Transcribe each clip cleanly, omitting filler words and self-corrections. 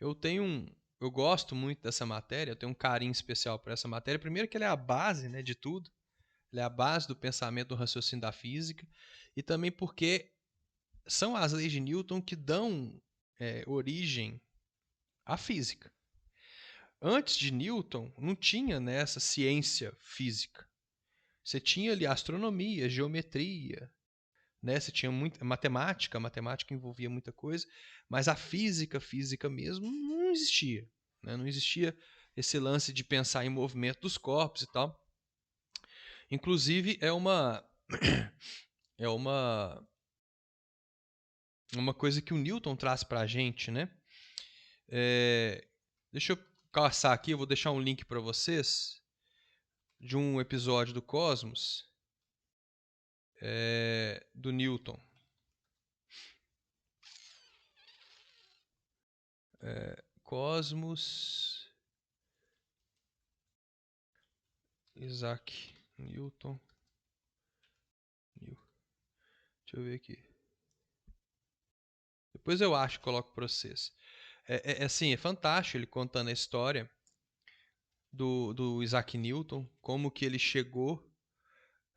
eu gosto muito dessa matéria, eu tenho um carinho especial por essa matéria. Primeiro que ela é a base, né, de tudo, ela é a base do pensamento, do raciocínio da física, e também porque são as leis de Newton que dão origem à física. Antes de Newton, não tinha nessa ciência física. Você tinha ali astronomia, geometria, né? Você tinha muita matemática, a matemática envolvia muita coisa, mas a física mesmo, não existia. Né? Não existia esse lance de pensar em movimento dos corpos e tal. Inclusive, é uma coisa que o Newton traz para a gente, né? Deixa eu caçar aqui, eu vou deixar um link para vocês de um episódio do Cosmos, do Newton. Cosmos, Isaac Newton. Deixa eu ver aqui. Depois eu acho que coloco para vocês. Assim, é fantástico ele contando a história do Isaac Newton, como que ele chegou.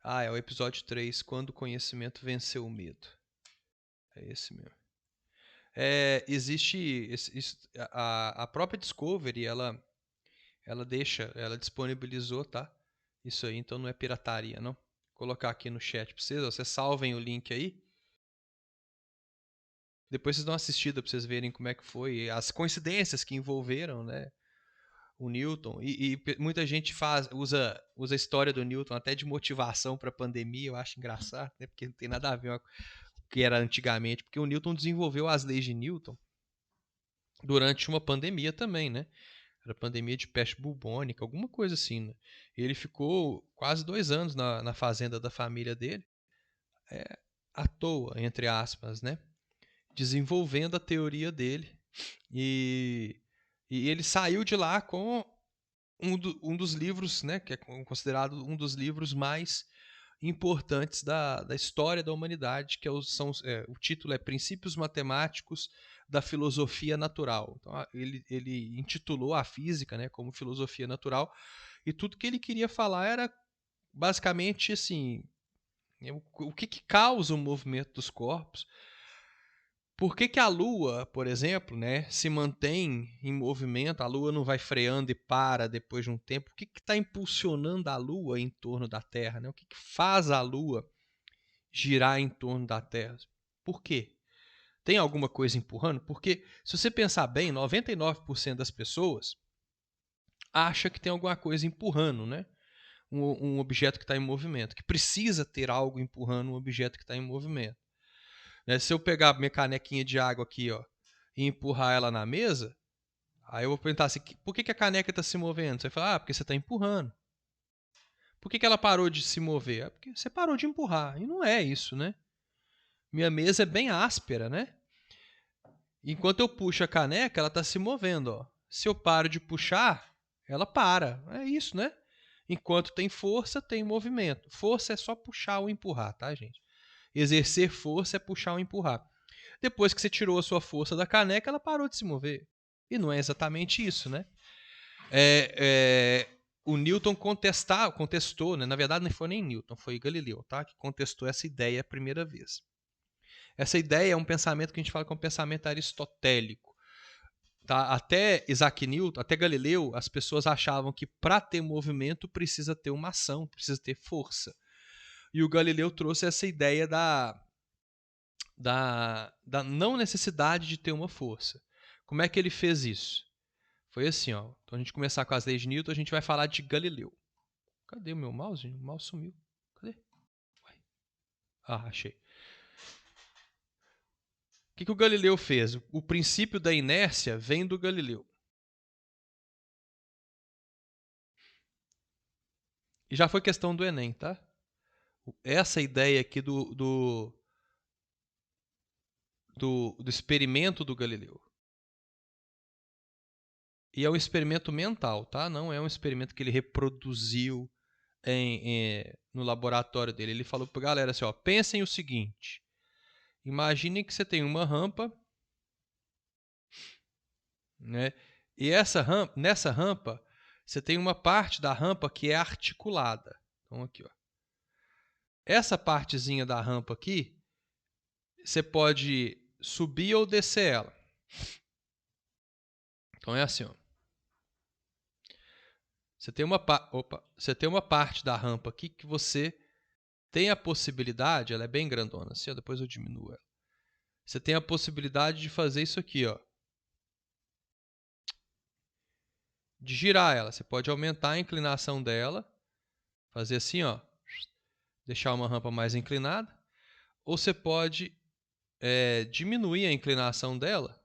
É o episódio 3, quando o conhecimento venceu o medo. É esse mesmo. Existe a própria Discovery, ela disponibilizou, tá? Isso aí, então não é pirataria, não. Vou colocar aqui no chat para vocês, vocês salvem o link aí. Depois vocês dão uma assistida para vocês verem como é que foi, as coincidências que envolveram, né, o Newton. E muita gente usa a história do Newton até de motivação para a pandemia, eu acho engraçado, né, porque não tem nada a ver com o que era antigamente, porque o Newton desenvolveu as leis de Newton durante uma pandemia também, né? Era pandemia de peste bubônica, alguma coisa assim, né? Ele ficou quase 2 anos na fazenda da família dele, à toa, entre aspas, né? Desenvolvendo a teoria dele. E ele saiu de lá com um dos livros, né? Que é considerado um dos livros mais importantes da história da humanidade, que o título é Princípios Matemáticos da Filosofia Natural. Então, ele intitulou a física, né, como filosofia natural, e tudo que ele queria falar era basicamente assim, o que causa o movimento dos corpos, por que a Lua, por exemplo, né, se mantém em movimento, a Lua não vai freando e para depois de um tempo, o que está impulsionando a Lua em torno da Terra, né? O que faz a Lua girar em torno da Terra? Por quê? Tem alguma coisa empurrando? Porque, se você pensar bem, 99% das pessoas acha que tem alguma coisa empurrando, né? Um objeto que está em movimento, que precisa ter algo empurrando um objeto que está em movimento. Né? Se eu pegar minha canequinha de água aqui, ó, e empurrar ela na mesa, aí eu vou perguntar assim, por que a caneca está se movendo? Você vai falar, porque você está empurrando. Por que ela parou de se mover? Porque você parou de empurrar. E não é isso, né? Minha mesa é bem áspera, né? Enquanto eu puxo a caneca, ela está se movendo. Ó. Se eu paro de puxar, ela para. É isso, né? Enquanto tem força, tem movimento. Força é só puxar ou empurrar, tá, gente? Exercer força é puxar ou empurrar. Depois que você tirou a sua força da caneca, ela parou de se mover. E não é exatamente isso, né? O Newton contestou, né? Na verdade não foi nem Newton, foi Galileu, tá? Que contestou essa ideia a primeira vez. Essa ideia é um pensamento que a gente fala que é um pensamento aristotélico. Tá? Até Isaac Newton, até Galileu, as pessoas achavam que para ter movimento precisa ter uma ação, precisa ter força. E o Galileu trouxe essa ideia da não necessidade de ter uma força. Como é que ele fez isso? Foi assim, ó. Então a gente começar com as leis de Newton, a gente vai falar de Galileu. Cadê o meu mouse? O mouse sumiu. Cadê? Achei. O que o Galileu fez? O princípio da inércia vem do Galileu. E já foi questão do Enem, tá? Essa ideia aqui do experimento do Galileu. E é um experimento mental, tá? Não é um experimento que ele reproduziu no laboratório dele. Ele falou para a galera assim, ó, pensem o seguinte. Imaginem que você tem uma rampa, né? E nessa rampa, você tem uma parte da rampa que é articulada. Então aqui, ó. Essa partezinha da rampa aqui, você pode subir ou descer ela. Então é assim, ó. Você tem uma parte da rampa aqui que você tem a possibilidade, ela é bem grandona, assim, ó, depois eu diminuo ela. Você tem a possibilidade de fazer isso aqui, ó. De girar ela. Você pode aumentar a inclinação dela, fazer assim, ó, deixar uma rampa mais inclinada, ou você pode diminuir a inclinação dela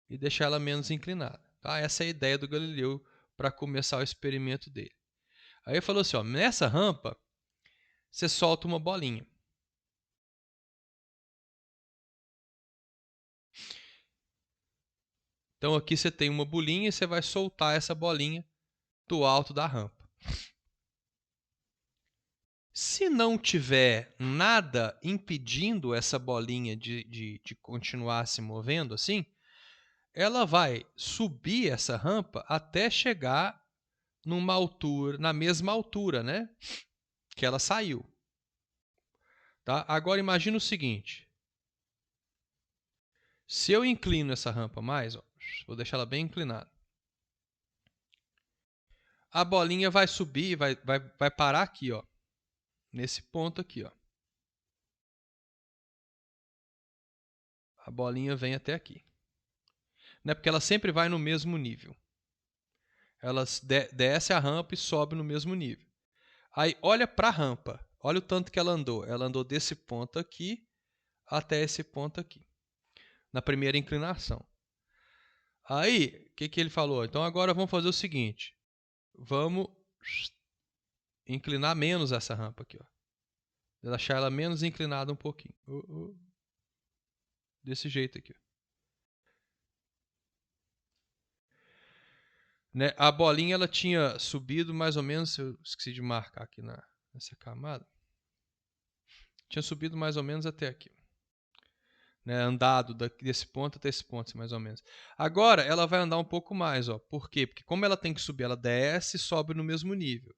e deixar ela menos inclinada. Tá? Essa é a ideia do Galileu para começar o experimento dele. Aí ele falou assim, ó, nessa rampa você solta uma bolinha. Então aqui você tem uma bolinha e você vai soltar essa bolinha do alto da rampa. Se não tiver nada impedindo essa bolinha de continuar se movendo assim, ela vai subir essa rampa até chegar numa altura, na mesma altura, né, que ela saiu. Tá? Agora imagina o seguinte. Se eu inclino essa rampa mais, ó, vou deixar ela bem inclinada. A bolinha vai subir, vai parar aqui, ó, nesse ponto aqui, ó. A bolinha vem até aqui. Né? Porque ela sempre vai no mesmo nível. Ela desce a rampa e sobe no mesmo nível. Aí olha para a rampa. Olha o tanto que ela andou. Ela andou desse ponto aqui até esse ponto aqui. Na primeira inclinação. Aí, o que ele falou? Então agora vamos fazer o seguinte. Vamos inclinar menos essa rampa aqui, ó. Deixar ela menos inclinada um pouquinho. Desse jeito aqui. Né? A bolinha ela tinha subido mais ou menos, eu esqueci de marcar aqui nessa camada. Tinha subido mais ou menos até aqui. Né? Andado desse ponto até esse ponto, mais ou menos. Agora ela vai andar um pouco mais. Ó. Por quê? Porque como ela tem que subir, ela desce e sobe no mesmo nível.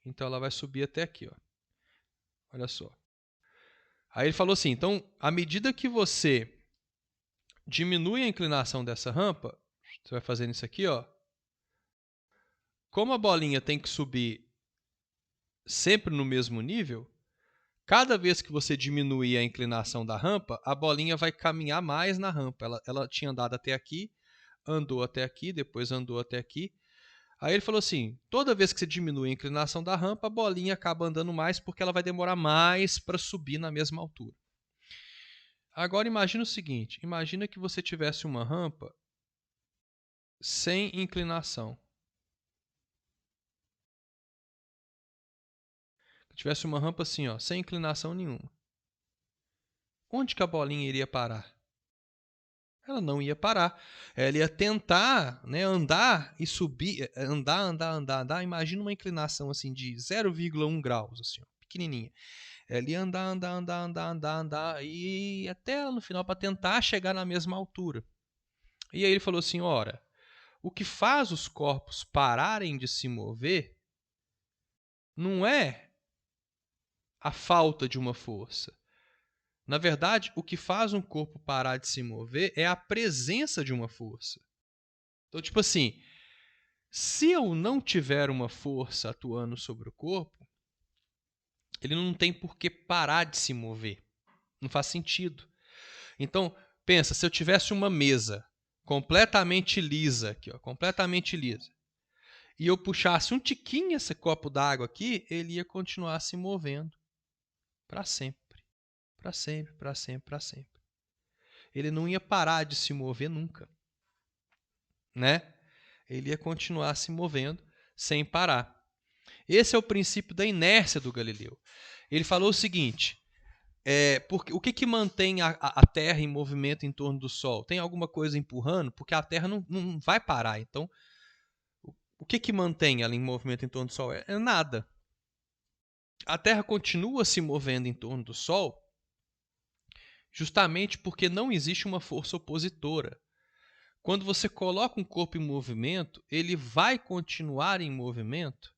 Então ela vai subir até aqui. Ó. Olha só. Aí ele falou assim, então, à medida que você diminui a inclinação dessa rampa, você vai fazendo isso aqui, ó. Como a bolinha tem que subir sempre no mesmo nível, cada vez que você diminuir a inclinação da rampa, a bolinha vai caminhar mais na rampa. Ela tinha andado até aqui, andou até aqui, depois andou até aqui. Aí ele falou assim, toda vez que você diminui a inclinação da rampa, a bolinha acaba andando mais porque ela vai demorar mais para subir na mesma altura. Agora imagina o seguinte, imagina que você tivesse uma rampa sem inclinação. Tivesse uma rampa assim, ó, sem inclinação nenhuma. Onde que a bolinha iria parar? Ela não ia parar. Ela ia tentar, né, andar e subir, andar. Imagina uma inclinação assim de 0,1 graus, assim, ó, pequenininha. Ela ia andar, e até no final para tentar chegar na mesma altura. E aí ele falou assim, ora, o que faz os corpos pararem de se mover não é a falta de uma força. Na verdade, o que faz um corpo parar de se mover é a presença de uma força. Então, tipo assim, se eu não tiver uma força atuando sobre o corpo, ele não tem por que parar de se mover. Não faz sentido. Então, pensa, se eu tivesse uma mesa completamente lisa, aqui, ó, completamente lisa, e eu puxasse um tiquinho esse copo d'água aqui, ele ia continuar se movendo para sempre. Para sempre, para sempre, para sempre. Ele não ia parar de se mover nunca, né? Ele ia continuar se movendo sem parar. Esse é o princípio da inércia do Galileu. Ele falou o seguinte, porque, o que mantém a Terra em movimento em torno do Sol? Tem alguma coisa empurrando? Porque a Terra não vai parar. Então, o que mantém ela em movimento em torno do Sol? É nada. A Terra continua se movendo em torno do Sol justamente porque não existe uma força opositora. Quando você coloca um corpo em movimento, ele vai continuar em movimento,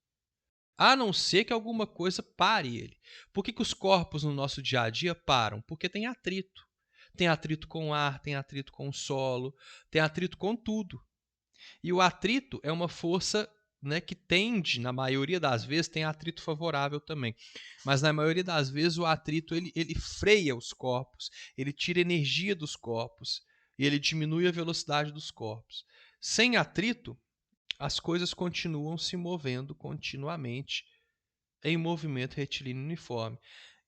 a não ser que alguma coisa pare ele. Por que os corpos no nosso dia a dia param? Porque tem atrito. Tem atrito com o ar, tem atrito com o solo, tem atrito com tudo. E o atrito é uma força, né, que tende, na maioria das vezes, tem atrito favorável também. Mas na maioria das vezes o atrito ele freia os corpos, ele tira energia dos corpos e ele diminui a velocidade dos corpos. Sem atrito, as coisas continuam se movendo continuamente em movimento retilíneo uniforme.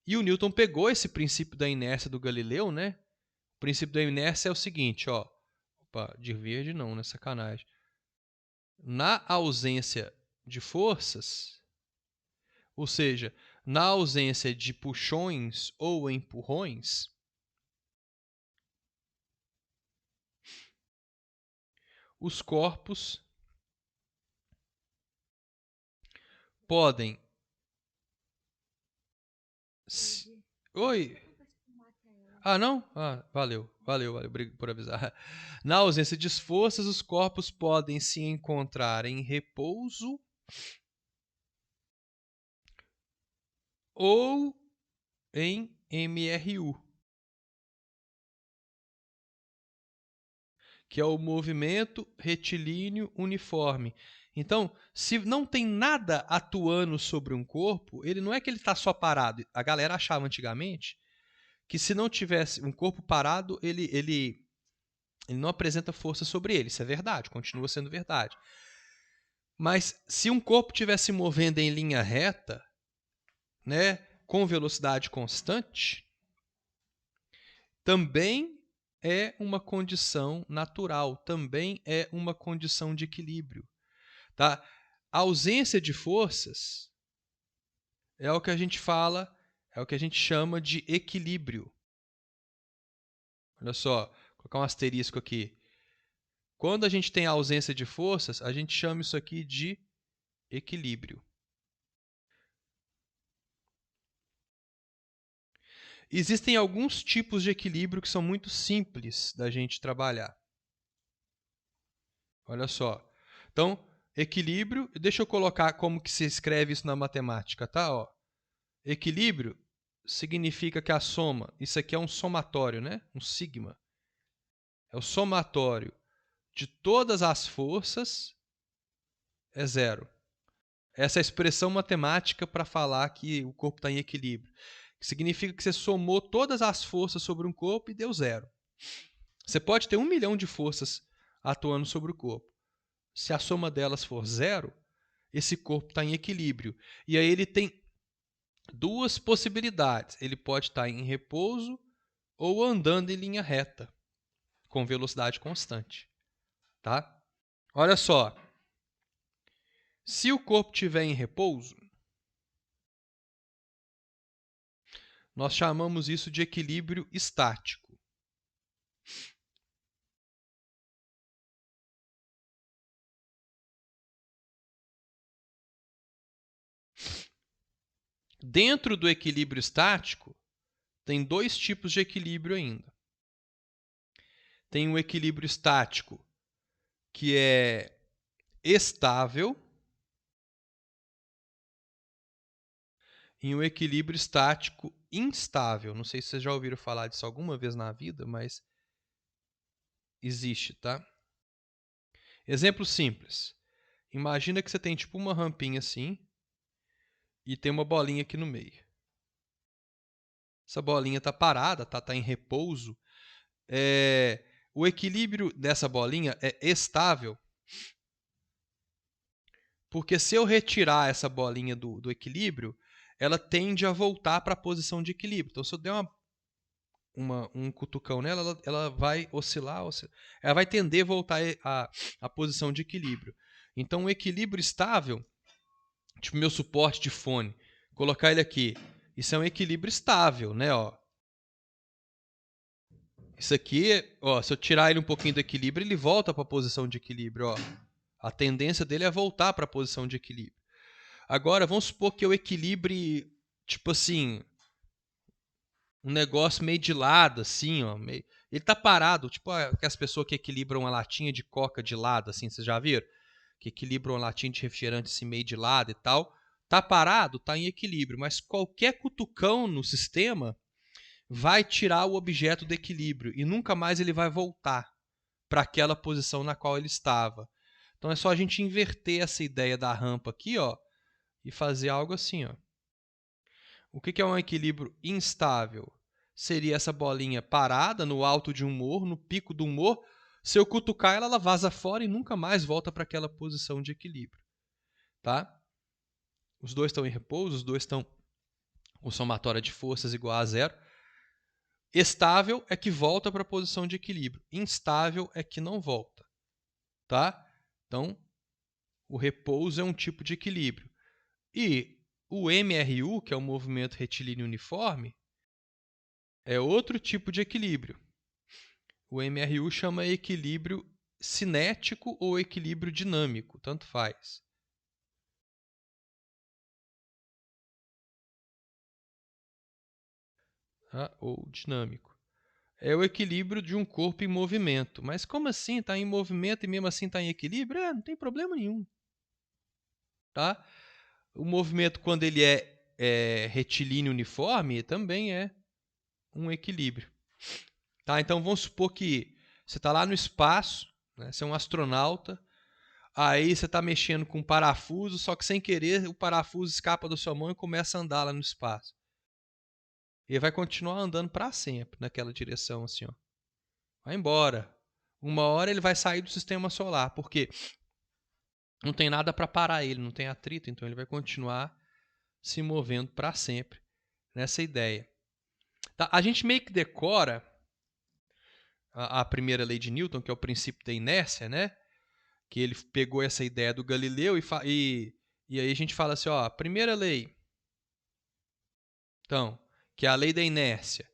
E o Newton pegou esse princípio da inércia do Galileu, né? O princípio da inércia é o seguinte, ó. Opa, de verde não, né? Sacanagem. Na ausência de forças, ou seja, na ausência de puxões ou empurrões, os corpos podem. Oi. Ah, não? Ah, valeu, obrigado por avisar. Na ausência de forças, os corpos podem se encontrar em repouso ou em MRU, que é o movimento retilíneo uniforme. Então, se não tem nada atuando sobre um corpo, ele não é que ele está só parado. A galera achava antigamente que se não tivesse um corpo parado, ele não apresenta força sobre ele. Isso é verdade, continua sendo verdade. Mas se um corpo estivesse movendo em linha reta, né, com velocidade constante, também é uma condição natural, também é uma condição de equilíbrio. Tá? A ausência de forças é o que a gente fala, é o que a gente chama de equilíbrio. Olha só, vou colocar um asterisco aqui. Quando a gente tem a ausência de forças, a gente chama isso aqui de equilíbrio. Existem alguns tipos de equilíbrio que são muito simples da gente trabalhar. Olha só. Então, equilíbrio, deixa eu colocar como que se escreve isso na matemática, tá? Ó, equilíbrio significa que a soma, isso aqui é um somatório, né? Um sigma. É o somatório de todas as forças é zero. Essa é a expressão matemática para falar que o corpo está em equilíbrio. Significa que você somou todas as forças sobre um corpo e deu zero. Você pode ter 1 milhão de forças atuando sobre o corpo. Se a soma delas for zero, esse corpo está em equilíbrio. E aí ele tem duas possibilidades. Ele pode estar em repouso ou andando em linha reta, com velocidade constante. Tá? Olha só. Se o corpo estiver em repouso, nós chamamos isso de equilíbrio estático. Dentro do equilíbrio estático, tem dois tipos de equilíbrio ainda. Tem um equilíbrio estático que é estável e um equilíbrio estático instável. Não sei se vocês já ouviram falar disso alguma vez na vida, mas existe, tá? Exemplo simples. Imagina que você tem tipo uma rampinha assim e tem uma bolinha aqui no meio. Essa bolinha está parada, tá em repouso. O equilíbrio dessa bolinha é estável, porque se eu retirar essa bolinha do equilíbrio, ela tende a voltar para a posição de equilíbrio. Então, se eu der um cutucão nela, ela vai oscilar, ela vai tender a voltar à posição de equilíbrio. Então, o equilíbrio estável, tipo meu suporte de fone, colocar ele aqui, isso é um equilíbrio estável, né? Ó. Isso aqui, ó, se eu tirar ele um pouquinho do equilíbrio, ele volta para a posição de equilíbrio. Ó. A tendência dele é voltar para a posição de equilíbrio. Agora, vamos supor que eu equilibre, tipo assim, um negócio meio de lado, assim, ó. Ele está parado, tipo aquelas pessoas que equilibram uma latinha de coca de lado, assim, vocês já viram? Que equilibram uma latinha de refrigerante assim meio de lado e tal. Tá parado, tá em equilíbrio, mas qualquer cutucão no sistema vai tirar o objeto do equilíbrio e nunca mais ele vai voltar para aquela posição na qual ele estava. Então é só a gente inverter essa ideia da rampa aqui, ó, e fazer algo assim, ó. O que é um equilíbrio instável? Seria essa bolinha parada no alto de um morro, no pico do morro. Se eu cutucar ela, ela vaza fora e nunca mais volta para aquela posição de equilíbrio. Tá? Os dois estão em repouso, os dois estão com somatória de forças igual a zero. Estável é que volta para a posição de equilíbrio. Instável é que não volta. Tá? Então, o repouso é um tipo de equilíbrio. E o MRU, que é o movimento retilíneo uniforme, é outro tipo de equilíbrio. O MRU chama equilíbrio cinético ou equilíbrio dinâmico, tanto faz. Tá? Ou dinâmico. É o equilíbrio de um corpo em movimento. Mas como assim? Está em movimento e mesmo assim está em equilíbrio? Não tem problema nenhum. Tá? O movimento, quando ele é retilíneo uniforme, também é um equilíbrio. Tá? Então vamos supor que você está lá no espaço, né? Você é um astronauta, aí você está mexendo com um parafuso, só que sem querer o parafuso escapa da sua mão e começa a andar lá no espaço. E vai continuar andando para sempre naquela direção assim, ó. Vai embora. Uma hora ele vai sair do sistema solar, porque não tem nada para parar ele, não tem atrito, então ele vai continuar se movendo para sempre nessa ideia. Tá? A gente meio que decora a primeira lei de Newton, que é o princípio da inércia, né? Que ele pegou essa ideia do Galileu e aí a gente fala assim, ó, a primeira lei, então, que é a lei da inércia.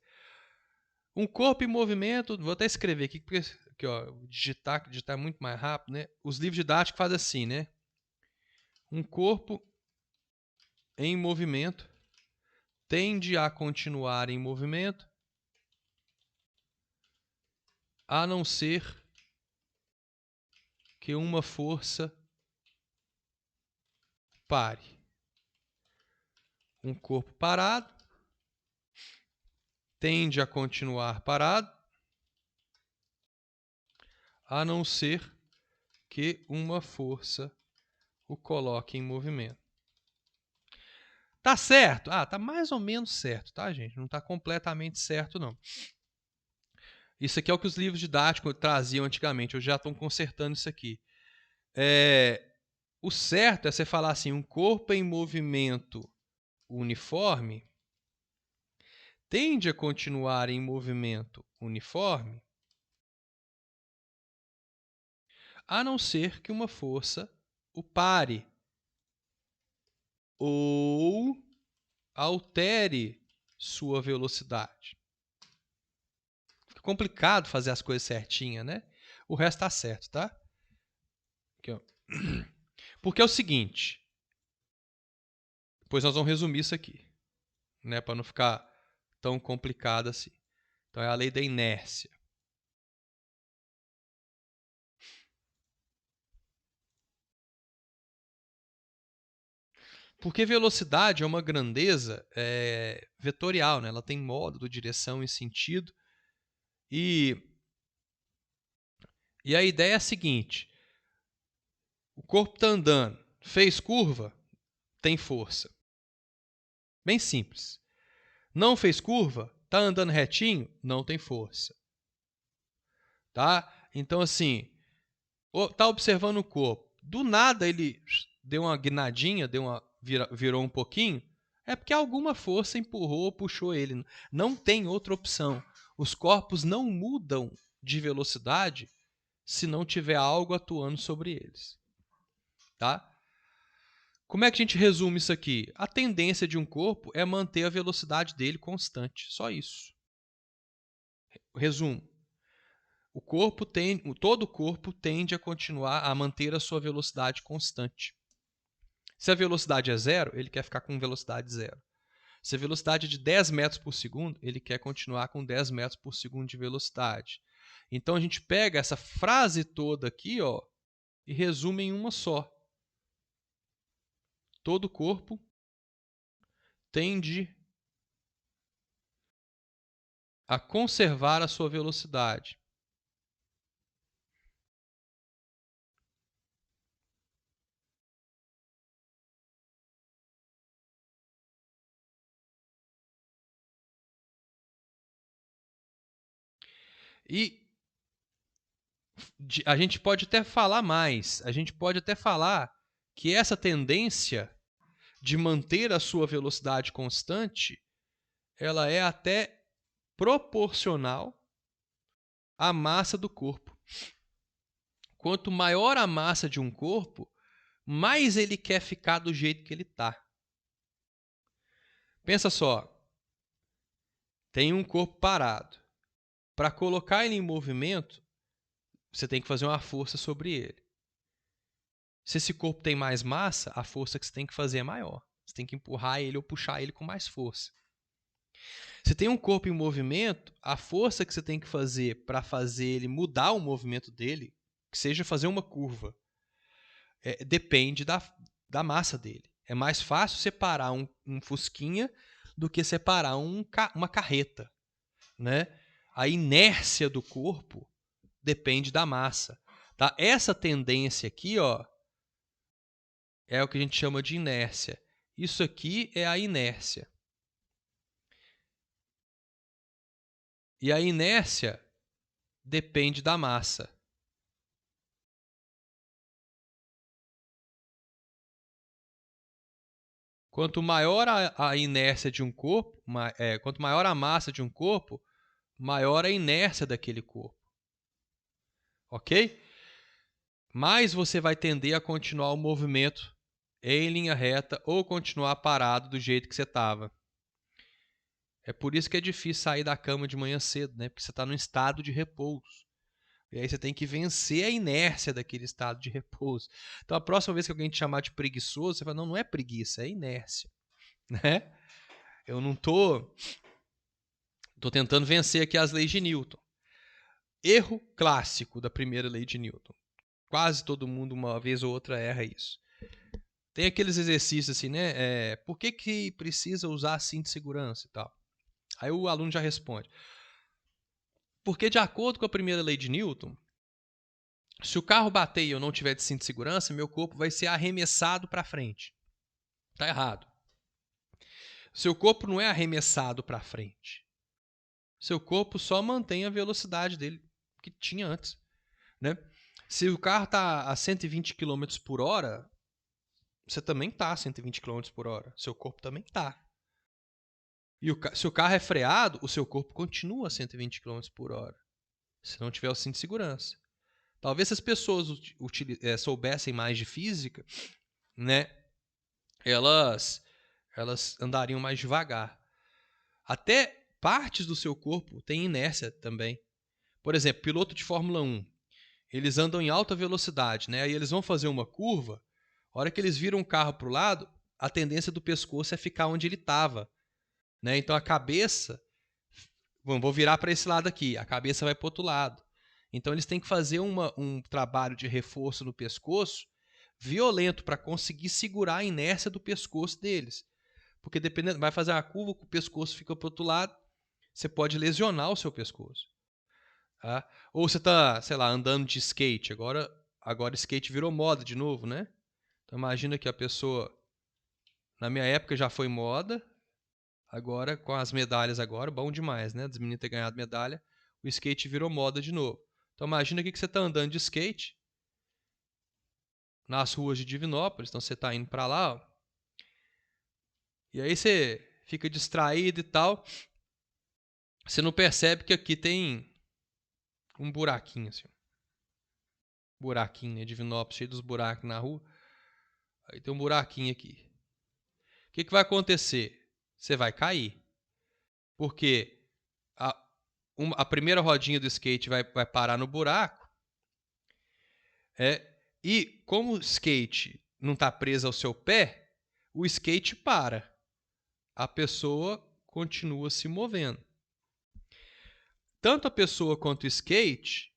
Um corpo em movimento, vou até escrever aqui, porque aqui, ó, digitar é muito mais rápido, né? Os livros didáticos fazem assim, né? Um corpo em movimento tende a continuar em movimento, a não ser que uma força pare. Um corpo parado tende a continuar parado, a não ser que uma força o coloque em movimento. Tá certo? Tá mais ou menos certo, tá, gente? Não tá completamente certo, não. Isso aqui é o que os livros didáticos traziam antigamente. Hoje já estão consertando isso aqui. O certo é você falar assim, um corpo em movimento uniforme tende a continuar em movimento uniforme, a não ser que uma força o pare ou altere sua velocidade. Fica complicado fazer as coisas certinhas, né? O resto tá certo, tá? Aqui, ó. Porque é o seguinte, depois nós vamos resumir isso aqui, né, para não ficar tão complicado assim. Então é a lei da inércia. Porque velocidade é uma grandeza vetorial, né? Ela tem módulo, direção e sentido. E a ideia é a seguinte: o corpo está andando, fez curva, tem força. Bem simples. Não fez curva, está andando retinho, não tem força. Tá? Então, assim, está observando o corpo. Do nada ele deu uma guinadinha, virou um pouquinho, é porque alguma força empurrou ou puxou ele. Não tem outra opção. Os corpos não mudam de velocidade se não tiver algo atuando sobre eles. Tá? Como é que a gente resume isso aqui? A tendência de um corpo é manter a velocidade dele constante. Só isso. Resumo. Todo o corpo tende a continuar a manter a sua velocidade constante. Se a velocidade é zero, ele quer ficar com velocidade zero. Se a velocidade é de 10 metros por segundo, ele quer continuar com 10 metros por segundo de velocidade. Então a gente pega essa frase toda aqui, ó, e resume em uma só. Todo corpo tende a conservar a sua velocidade. E a gente pode até falar mais. A gente pode até falar que essa tendência de manter a sua velocidade constante, ela é até proporcional à massa do corpo. Quanto maior a massa de um corpo, mais ele quer ficar do jeito que ele está. Pensa só, tem um corpo parado. Para colocar ele em movimento, você tem que fazer uma força sobre ele. Se esse corpo tem mais massa, a força que você tem que fazer é maior. Você tem que empurrar ele ou puxar ele com mais força. Se tem um corpo em movimento, a força que você tem que fazer para fazer ele mudar o movimento dele, que seja fazer uma curva, depende da massa dele. É mais fácil separar um fusquinha do que separar uma carreta, né? A inércia do corpo depende da massa. Tá? Essa tendência aqui, ó, é o que a gente chama de inércia. Isso aqui é a inércia. E a inércia depende da massa. Quanto maior a inércia de um corpo, quanto maior a massa de um corpo, maior a inércia daquele corpo. Ok? Mais você vai tender a continuar o movimento em linha reta ou continuar parado do jeito que você estava. É por isso que é difícil sair da cama de manhã cedo, né? Porque você está num estado de repouso. E aí você tem que vencer a inércia daquele estado de repouso. Então a próxima vez que alguém te chamar de preguiçoso, você fala, não, não é preguiça, é inércia. Né? Eu não tô tentando vencer aqui as leis de Newton. Erro clássico da primeira lei de Newton. Quase todo mundo, uma vez ou outra, erra isso. Tem aqueles exercícios assim, né? Por que precisa usar cinto de segurança e tal? Aí o aluno já responde. Porque de acordo com a primeira lei de Newton, se o carro bater e eu não tiver de cinto de segurança, meu corpo vai ser arremessado para frente. Tá errado. Seu corpo não é arremessado para frente. Seu corpo só mantém a velocidade dele que tinha antes, né? Se o carro está a 120 km por hora, você também está a 120 km por hora. Seu corpo também está. E se o carro é freado, o seu corpo continua a 120 km por hora. Se não tiver o cinto de segurança. Talvez se as pessoas soubessem mais de física, né, elas andariam mais devagar. Até partes do seu corpo têm inércia também. Por exemplo, piloto de Fórmula 1. Eles andam em alta velocidade, né? Aí eles vão fazer uma curva. A hora que eles viram o carro para o lado, a tendência do pescoço é ficar onde ele estava. Né? Então a cabeça... Vou virar para esse lado aqui. A cabeça vai para o outro lado. Então eles têm que fazer um trabalho de reforço no pescoço violento para conseguir segurar a inércia do pescoço deles. Porque dependendo, vai fazer uma curva, o pescoço fica para o outro lado, você pode lesionar o seu pescoço. Tá? Ou você está, sei lá, andando de skate. Agora skate virou moda de novo, né? Então imagina que a pessoa, na minha época já foi moda, agora com as medalhas agora, bom demais, né? Dos meninos ter ganhado medalha, o skate virou moda de novo. Então imagina que você está andando de skate nas ruas de Divinópolis, então você está indo para lá, ó, e aí você fica distraído e tal, você não percebe que aqui tem um buraquinho assim. Buraquinho, né? Divinópolis, cheio dos buracos na rua. Aí tem um buraquinho aqui. O que vai acontecer? Você vai cair. Porque a primeira rodinha do skate vai parar no buraco. E como o skate não está preso ao seu pé, o skate para. a pessoa continua se movendo. Tanto a pessoa quanto o skate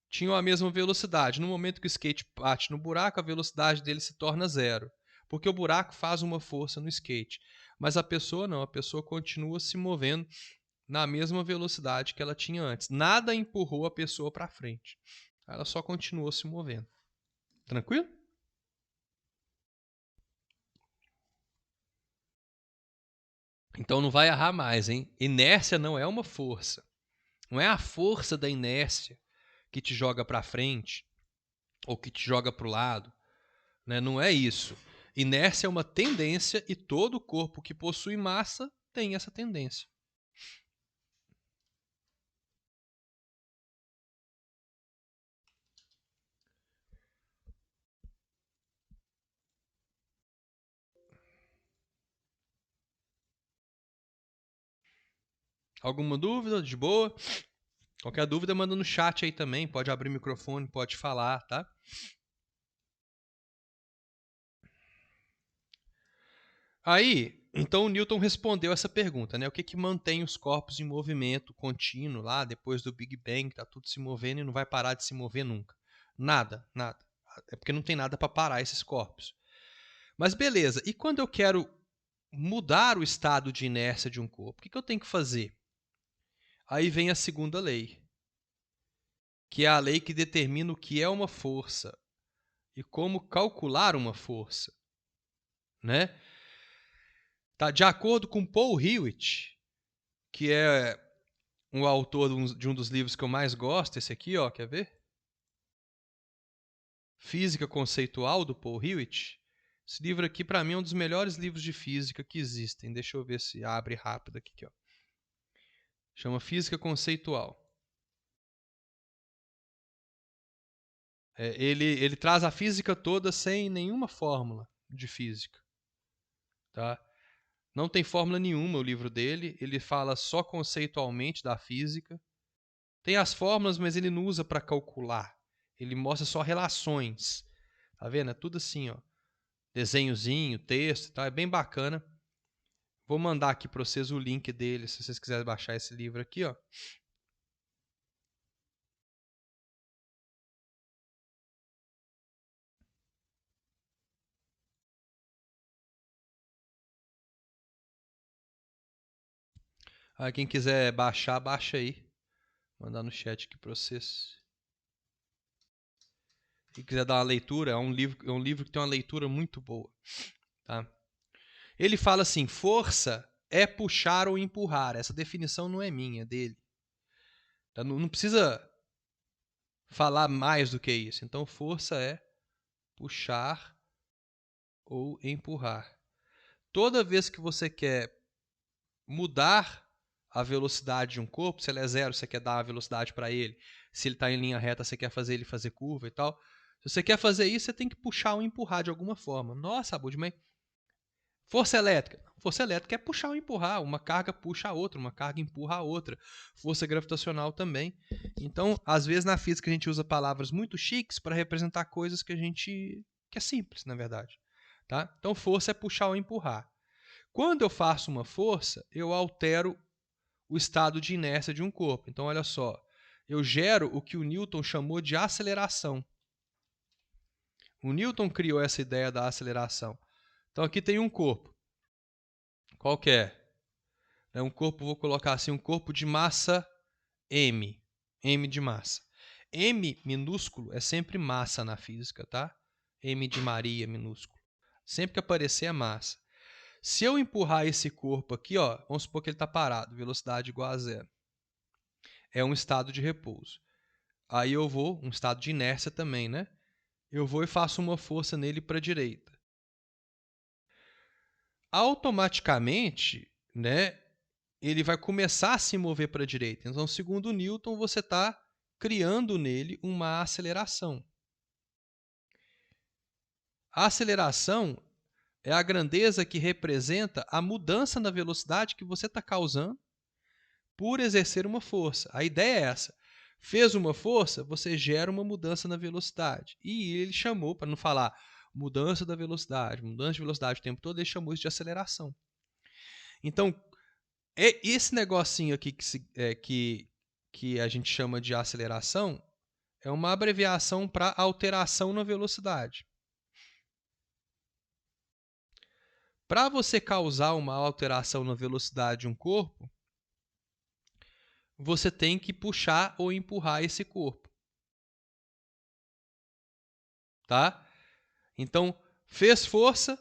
tinham a mesma velocidade. No momento que o skate bate no buraco, a velocidade dele se torna zero, porque o buraco faz uma força no skate. Mas a pessoa não, a pessoa continua se movendo na mesma velocidade que ela tinha antes. Nada empurrou a pessoa para frente. Ela só continuou se movendo. Tranquilo? Então não vai errar mais, hein? Inércia não é uma força. Não é a força da inércia que te joga para frente ou que te joga para o lado, né? Não é isso. Inércia é uma tendência e todo corpo que possui massa tem essa tendência. Alguma dúvida? De boa? Qualquer dúvida, manda no chat aí também. Pode abrir o microfone, pode falar, tá? Aí, então o Newton respondeu essa pergunta, né? O que mantém os corpos em movimento contínuo lá depois do Big Bang, tá tudo se movendo e não vai parar de se mover nunca? Nada, nada. É porque não tem nada para parar esses corpos. Mas beleza, e quando eu quero mudar o estado de inércia de um corpo, o que eu tenho que fazer? Aí vem a segunda lei, que é a lei que determina o que é uma força e como calcular uma força, né? Tá, de acordo com Paul Hewitt, que é um autor de um dos livros que eu mais gosto, esse aqui, ó, quer ver? Física Conceitual, do Paul Hewitt. Esse livro aqui, para mim, é um dos melhores livros de física que existem. Deixa eu ver se abre rápido aqui, ó. Chama Física Conceitual. Ele traz a física toda sem nenhuma fórmula de física. Tá? Não tem fórmula nenhuma o livro dele. Ele fala só conceitualmente da física. Tem as fórmulas, mas ele não usa para calcular. Ele mostra só relações. Tá vendo? É tudo assim, ó. Desenhozinho, texto, tá? É bem bacana. Vou mandar aqui para vocês o link dele, se vocês quiserem baixar esse livro aqui, ó. Aí quem quiser baixar, baixa aí. Vou mandar no chat aqui para vocês. Quem quiser dar uma leitura, é um livro que tem uma leitura muito boa. Tá? Ele fala assim: força é puxar ou empurrar. Essa definição não é minha, é dele. Tá? Não precisa falar mais do que isso. Então, força é puxar ou empurrar. Toda vez que você quer mudar a velocidade de um corpo, se ele é zero, você quer dar a velocidade para ele. Se ele está em linha reta, você quer fazer ele fazer curva e tal. Se você quer fazer isso, você tem que puxar ou empurrar de alguma forma. Nossa, Abud, mas força elétrica. Força elétrica é puxar ou empurrar. Uma carga puxa a outra, uma carga empurra a outra. Força gravitacional também. Então, às vezes na física a gente usa palavras muito chiques para representar coisas que é simples, na verdade. Tá? Então, força é puxar ou empurrar. Quando eu faço uma força, eu altero o estado de inércia de um corpo. Então, olha só, eu gero o que o Newton chamou de aceleração. O Newton criou essa ideia da aceleração. Então, aqui tem um corpo. Qual que é? É um corpo, vou colocar assim, um corpo de massa M. M de massa. M minúsculo é sempre massa na física, tá? M de Maria minúsculo. Sempre que aparecer é massa. Se eu empurrar esse corpo aqui, ó, vamos supor que ele está parado, velocidade igual a zero. É um estado de repouso. Aí eu vou, um estado de inércia também, né? Eu vou e faço uma força nele para a direita. Automaticamente, né, ele vai começar a se mover para a direita. Então, segundo Newton, você está criando nele uma aceleração. A aceleração é a grandeza que representa a mudança na velocidade que você está causando por exercer uma força. A ideia é essa. Fez uma força, você gera uma mudança na velocidade. E ele chamou, para não falar mudança de velocidade o tempo todo, ele chamou isso de aceleração. Então, esse negocinho aqui que a gente chama de aceleração é uma abreviação para alteração na velocidade. Para você causar uma alteração na velocidade de um corpo, você tem que puxar ou empurrar esse corpo. Tá? Então, fez força,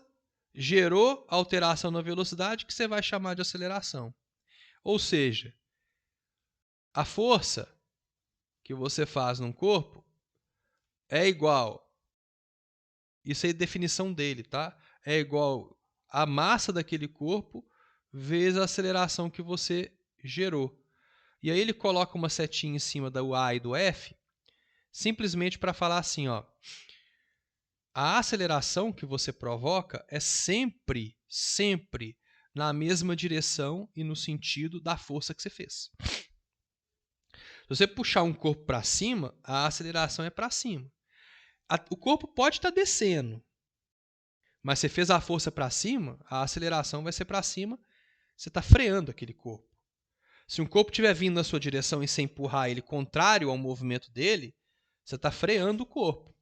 gerou alteração na velocidade, que você vai chamar de aceleração. Ou seja, a força que você faz num corpo é igual, isso aí é a definição dele, tá? É igual a massa daquele corpo vezes a aceleração que você gerou. E aí ele coloca uma setinha em cima do A e do F, simplesmente para falar assim, ó, a aceleração que você provoca é sempre na mesma direção e no sentido da força que você fez. Se você puxar um corpo para cima, a aceleração é para cima. O corpo pode estar descendo, mas você fez a força para cima, a aceleração vai ser para cima, você está freando aquele corpo. Se um corpo estiver vindo na sua direção e você empurrar ele contrário ao movimento dele, você está freando o corpo.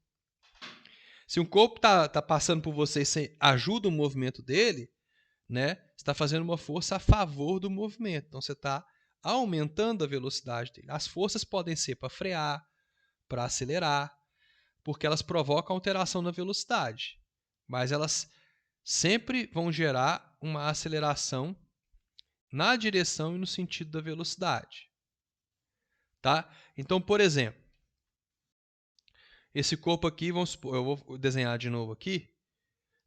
Se um corpo está passando por você e você ajuda o movimento dele, né, você está fazendo uma força a favor do movimento. Então você está aumentando a velocidade dele. As forças podem ser para frear, para acelerar, porque elas provocam alteração na velocidade. Mas elas sempre vão gerar uma aceleração na direção e no sentido da velocidade. Tá? Então, por exemplo, esse corpo aqui, vamos supor, eu vou desenhar de novo aqui,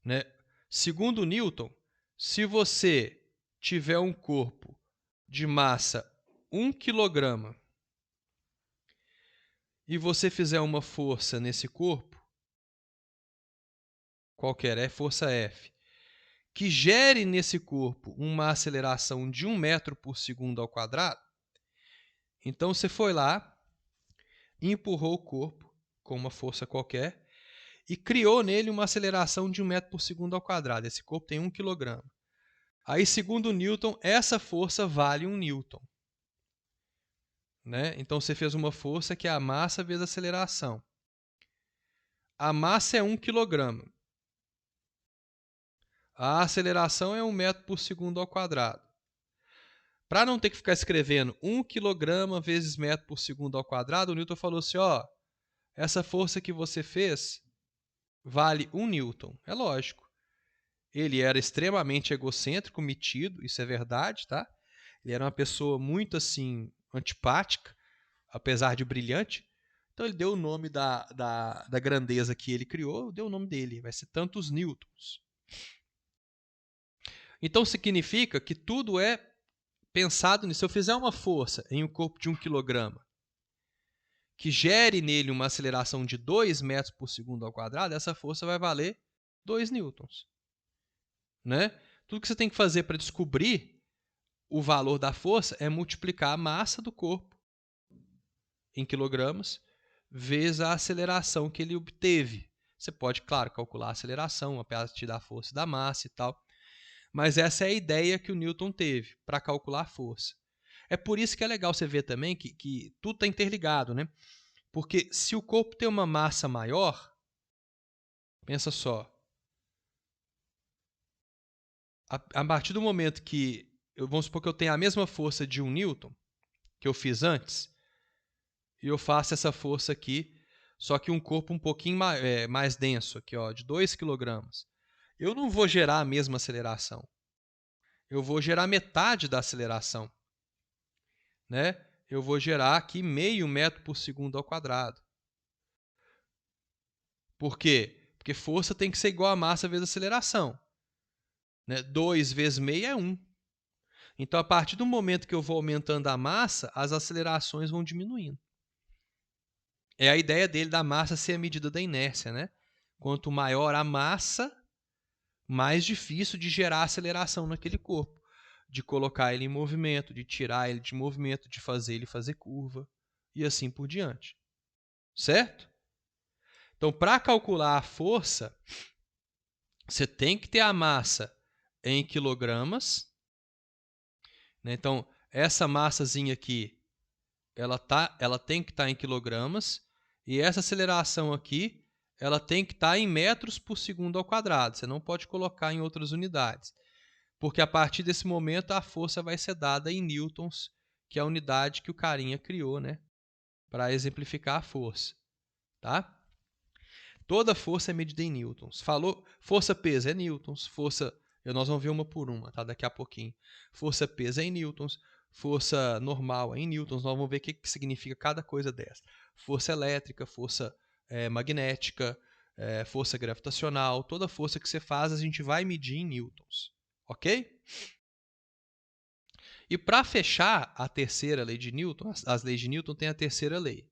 né? Segundo Newton, se você tiver um corpo de massa 1 kg e você fizer uma força nesse corpo, qualquer, é força F, que gere nesse corpo uma aceleração de 1 metro por segundo ao quadrado, então você foi lá, empurrou o corpo com uma força qualquer e criou nele uma aceleração de 1 metro por segundo ao quadrado. Esse corpo tem 1 kg. Aí, segundo Newton, essa força vale 1 newton. Né? Então, você fez uma força que é a massa vezes a aceleração. A massa é 1 kg. A aceleração é 1 metro por segundo ao quadrado. Para não ter que ficar escrevendo 1 kg vezes metro por segundo ao quadrado, o Newton falou assim, ó, essa força que você fez vale 1 newton. É lógico. Ele era extremamente egocêntrico, metido, isso é verdade, tá? Ele era uma pessoa muito, assim, antipática, apesar de brilhante. Então ele deu o nome da grandeza que ele criou, deu o nome dele, vai ser tantos newtons. Então significa que tudo é pensado nisso. Se eu fizer uma força em um corpo de 1 kg, que gere nele uma aceleração de 2 metros por segundo ao quadrado, essa força vai valer 2 newtons. Né? Tudo que você tem que fazer para descobrir o valor da força é multiplicar a massa do corpo em quilogramas vezes a aceleração que ele obteve. Você pode, claro, calcular a aceleração a partir da força e da massa e tal, mas essa é a ideia que o Newton teve para calcular a força. É por isso que é legal você ver também que tudo está interligado, né? Porque se o corpo tem uma massa maior, pensa só, a partir do momento que, vamos supor que eu tenho a mesma força de 1 newton que eu fiz antes, e eu faço essa força aqui, só que um corpo um pouquinho mais denso, aqui, ó, de 2 kg. Eu não vou gerar a mesma aceleração. Eu vou gerar metade da aceleração. Né? Eu vou gerar aqui meio metro por segundo ao quadrado. Por quê? Porque força tem que ser igual a massa vezes aceleração. Né? 2 vezes meio é 1. Então, a partir do momento que eu vou aumentando a massa, as acelerações vão diminuindo. É a ideia dele da massa ser a medida da inércia. Né? Quanto maior a massa, mais difícil de gerar aceleração naquele corpo. De colocar ele em movimento, de tirar ele de movimento, de fazer ele fazer curva e assim por diante. Certo? Então, para calcular a força, você tem que ter a massa em quilogramas né? Então, essa massazinha aqui, ela tem que estar em quilogramas, e essa aceleração aqui, ela tem que estar em metros por segundo ao quadrado. Você não pode colocar em outras unidades, porque a partir desse momento a força vai ser dada em newtons, que é a unidade que o carinha criou, né, para exemplificar a força, tá? Toda força é medida em newtons. Falou força-peso é newtons, nós vamos ver uma por uma, tá? Daqui a pouquinho. Força-peso é em newtons, força normal é em newtons. Nós vamos ver o que significa cada coisa dessa. Força elétrica, força magnética, força gravitacional, toda força que você faz a gente vai medir em newtons, ok? E para fechar a terceira lei de Newton, as leis de Newton tem a terceira lei,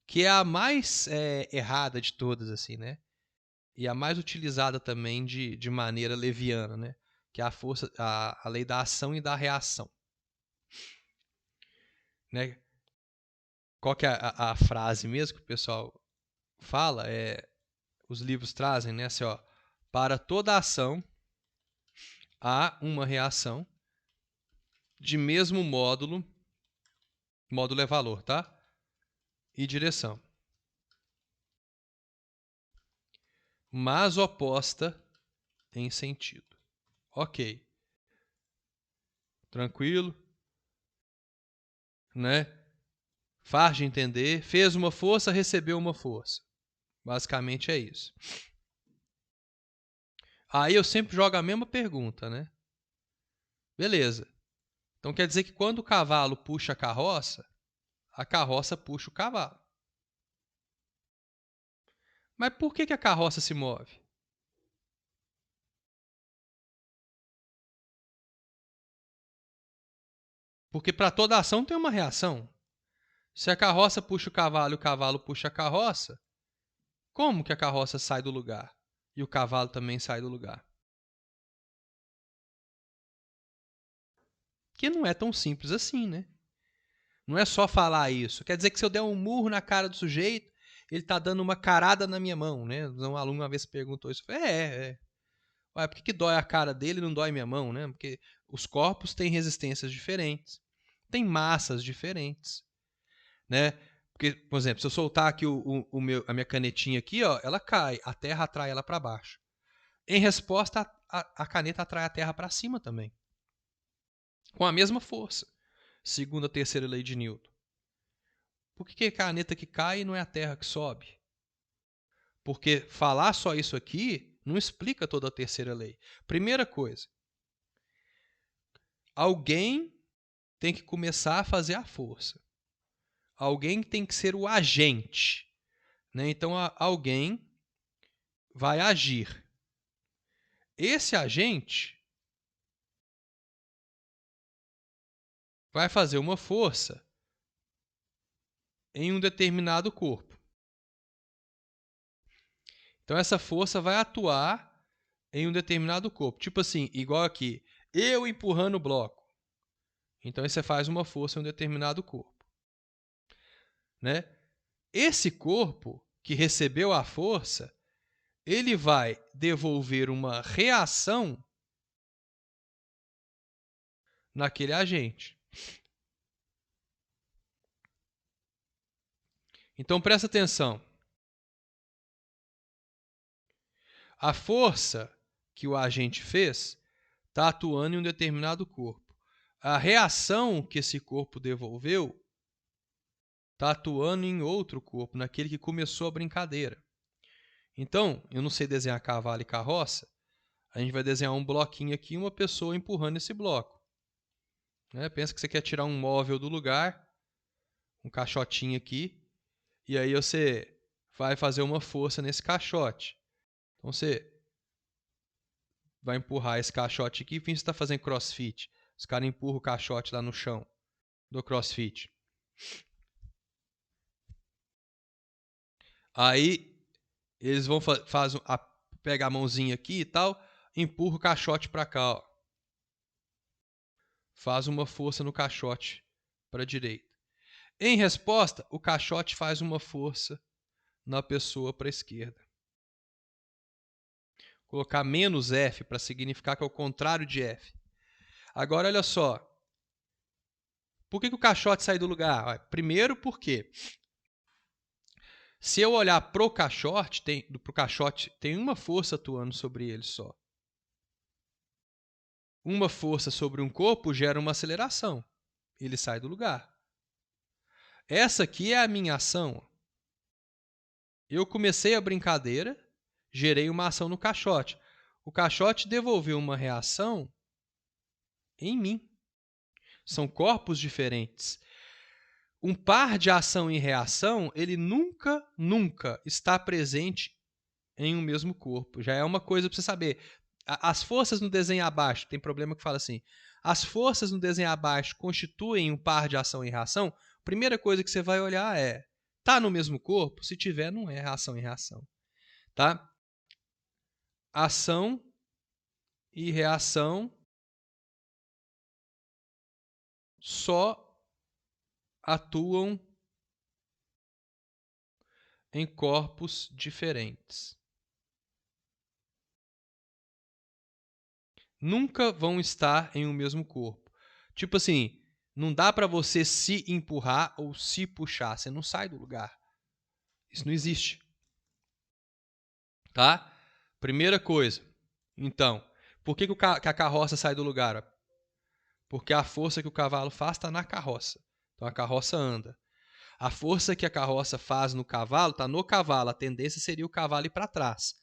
que é a mais errada de todas, assim, né? E a mais utilizada também de maneira leviana, né? Que é a lei da ação e da reação, né? Qual que é a frase mesmo que o pessoal fala? Os livros trazem, né? Assim, ó, para toda ação há uma reação de mesmo módulo é valor, tá? E direção, mas oposta em sentido. Ok. Tranquilo, né? Faz de entender. Fez uma força, recebeu uma força. Basicamente é isso. Aí eu sempre jogo a mesma pergunta, né? Beleza. Então quer dizer que quando o cavalo puxa a carroça puxa o cavalo. Mas por que a carroça se move? Porque para toda ação tem uma reação. Se a carroça puxa o cavalo puxa a carroça, como que a carroça sai do lugar? E o cavalo também sai do lugar? Que não é tão simples assim, né? Não é só falar isso. Quer dizer que se eu der um murro na cara do sujeito, ele está dando uma carada na minha mão, né? Um aluno uma vez perguntou isso. Eu falei, Ué, por que dói a cara dele e não dói minha mão, né? Porque os corpos têm resistências diferentes, têm massas diferentes, né? Porque, por exemplo, se eu soltar aqui a minha canetinha aqui, ó, ela cai, a terra atrai ela para baixo. Em resposta, a caneta atrai a terra para cima também, com a mesma força, segundo a terceira lei de Newton. Por que a caneta que cai não é a terra que sobe? Porque falar só isso aqui não explica toda a terceira lei. Primeira coisa, alguém tem que começar a fazer a força. Alguém tem que ser o agente, né? Então alguém vai agir. Esse agente vai fazer uma força em um determinado corpo. Então essa força vai atuar em um determinado corpo. Tipo assim, igual aqui, eu empurrando o bloco. Então aí você faz uma força em um determinado corpo, né? Esse corpo que recebeu a força, ele vai devolver uma reação naquele agente. Então presta atenção. A força que o agente fez está atuando em um determinado corpo. A reação que esse corpo devolveu está atuando em outro corpo, naquele que começou a brincadeira. Então, eu não sei desenhar cavalo e carroça, a gente vai desenhar um bloquinho aqui e uma pessoa empurrando esse bloco, né? Pensa que você quer tirar um móvel do lugar, um caixotinho aqui, e aí você vai fazer uma força nesse caixote. Então você vai empurrar esse caixote aqui, finge que você está fazendo crossfit. Os caras empurram o caixote lá no chão do crossfit. Aí eles vão pegar a mãozinha aqui e tal, empurra o caixote para cá, ó. Faz uma força no caixote para a direita. Em resposta, o caixote faz uma força na pessoa para a esquerda. Colocar menos F para significar que é o contrário de F. Agora, olha só. Por que o caixote sai do lugar? Primeiro porque se eu olhar pro caixote, tem uma força atuando sobre ele só. Uma força sobre um corpo gera uma aceleração. Ele sai do lugar. Essa aqui é a minha ação. Eu comecei a brincadeira, gerei uma ação no caixote. O caixote devolveu uma reação em mim. São corpos diferentes. Um par de ação e reação, ele nunca está presente em um mesmo corpo. Já é uma coisa para você saber. As forças no desenho abaixo, tem problema que fala assim, as forças no desenho abaixo constituem um par de ação e reação. Primeira coisa que você vai olhar é, tá no mesmo corpo? Se tiver, não é ação e reação. Tá? Ação e reação só atuam em corpos diferentes. Nunca vão estar em um mesmo corpo. Tipo assim, não dá para você se empurrar ou se puxar. Você não sai do lugar. Isso não existe. Tá? Primeira coisa. Então, por que a carroça sai do lugar? Porque a força que o cavalo faz está na carroça. Então a carroça anda. A força que a carroça faz no cavalo está no cavalo. A tendência seria o cavalo ir para trás.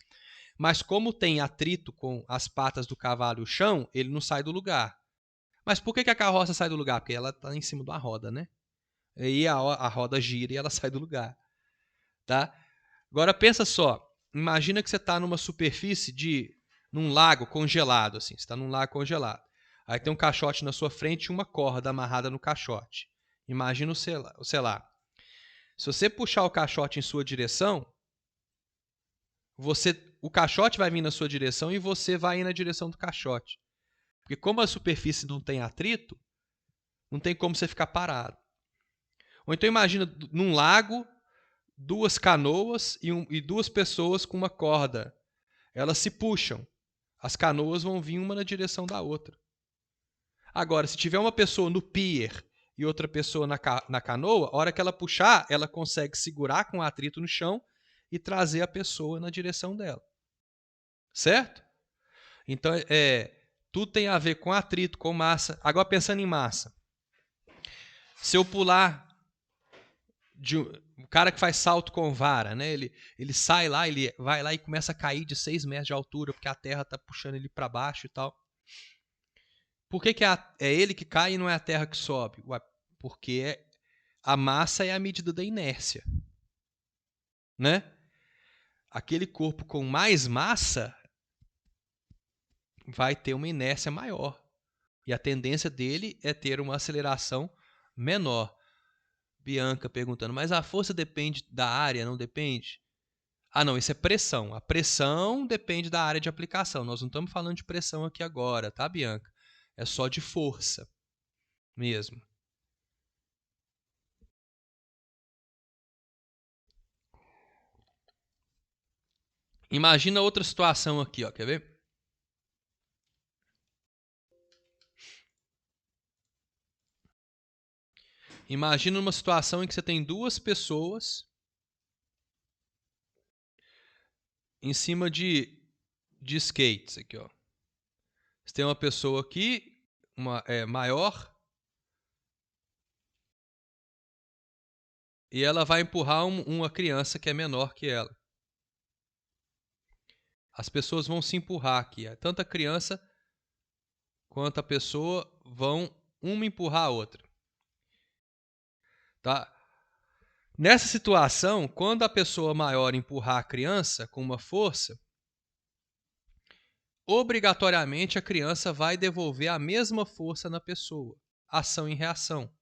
Mas como tem atrito com as patas do cavalo e o chão, ele não sai do lugar. Mas por que a carroça sai do lugar? Porque ela está em cima de uma roda, né? E aí a roda gira e ela sai do lugar. Tá? Agora pensa só. Imagina que você está numa superfície num lago congelado. Assim. Você está num lago congelado. Aí tem um caixote na sua frente e uma corda amarrada no caixote. Imagina, sei lá. Se você puxar o caixote em sua direção, o caixote vai vir na sua direção e você vai ir na direção do caixote. Porque como a superfície não tem atrito, não tem como você ficar parado. Ou então imagina num lago, duas canoas e duas pessoas com uma corda. Elas se puxam. As canoas vão vir uma na direção da outra. Agora, se tiver uma pessoa no pier e outra pessoa na canoa, a hora que ela puxar, ela consegue segurar com o atrito no chão e trazer a pessoa na direção dela. Certo? Então, tudo tem a ver com atrito, com massa. Agora, pensando em massa. Se eu pular o cara que faz salto com vara, né? Ele sai lá, ele vai lá e começa a cair de 6 metros de altura, porque a terra está puxando ele para baixo e tal. Por que é ele que cai e não é a terra que sobe? Ué, porque a massa é a medida da inércia. Né? Aquele corpo com mais massa vai ter uma inércia maior. E a tendência dele é ter uma aceleração menor. Bianca perguntando, mas a força depende da área, não depende? Ah, não, isso é pressão. A pressão depende da área de aplicação. Nós não estamos falando de pressão aqui agora, tá, Bianca? É só de força mesmo. Imagina outra situação aqui, ó, quer ver? Imagina uma situação em que você tem duas pessoas em cima de skates aqui, ó. Você tem uma pessoa aqui, maior, e ela vai empurrar uma criança que é menor que ela. As pessoas vão se empurrar aqui. Tanto a criança quanto a pessoa vão uma empurrar a outra. Tá? Nessa situação, quando a pessoa maior empurrar a criança com uma força, obrigatoriamente a criança vai devolver a mesma força na pessoa. Ação e reação.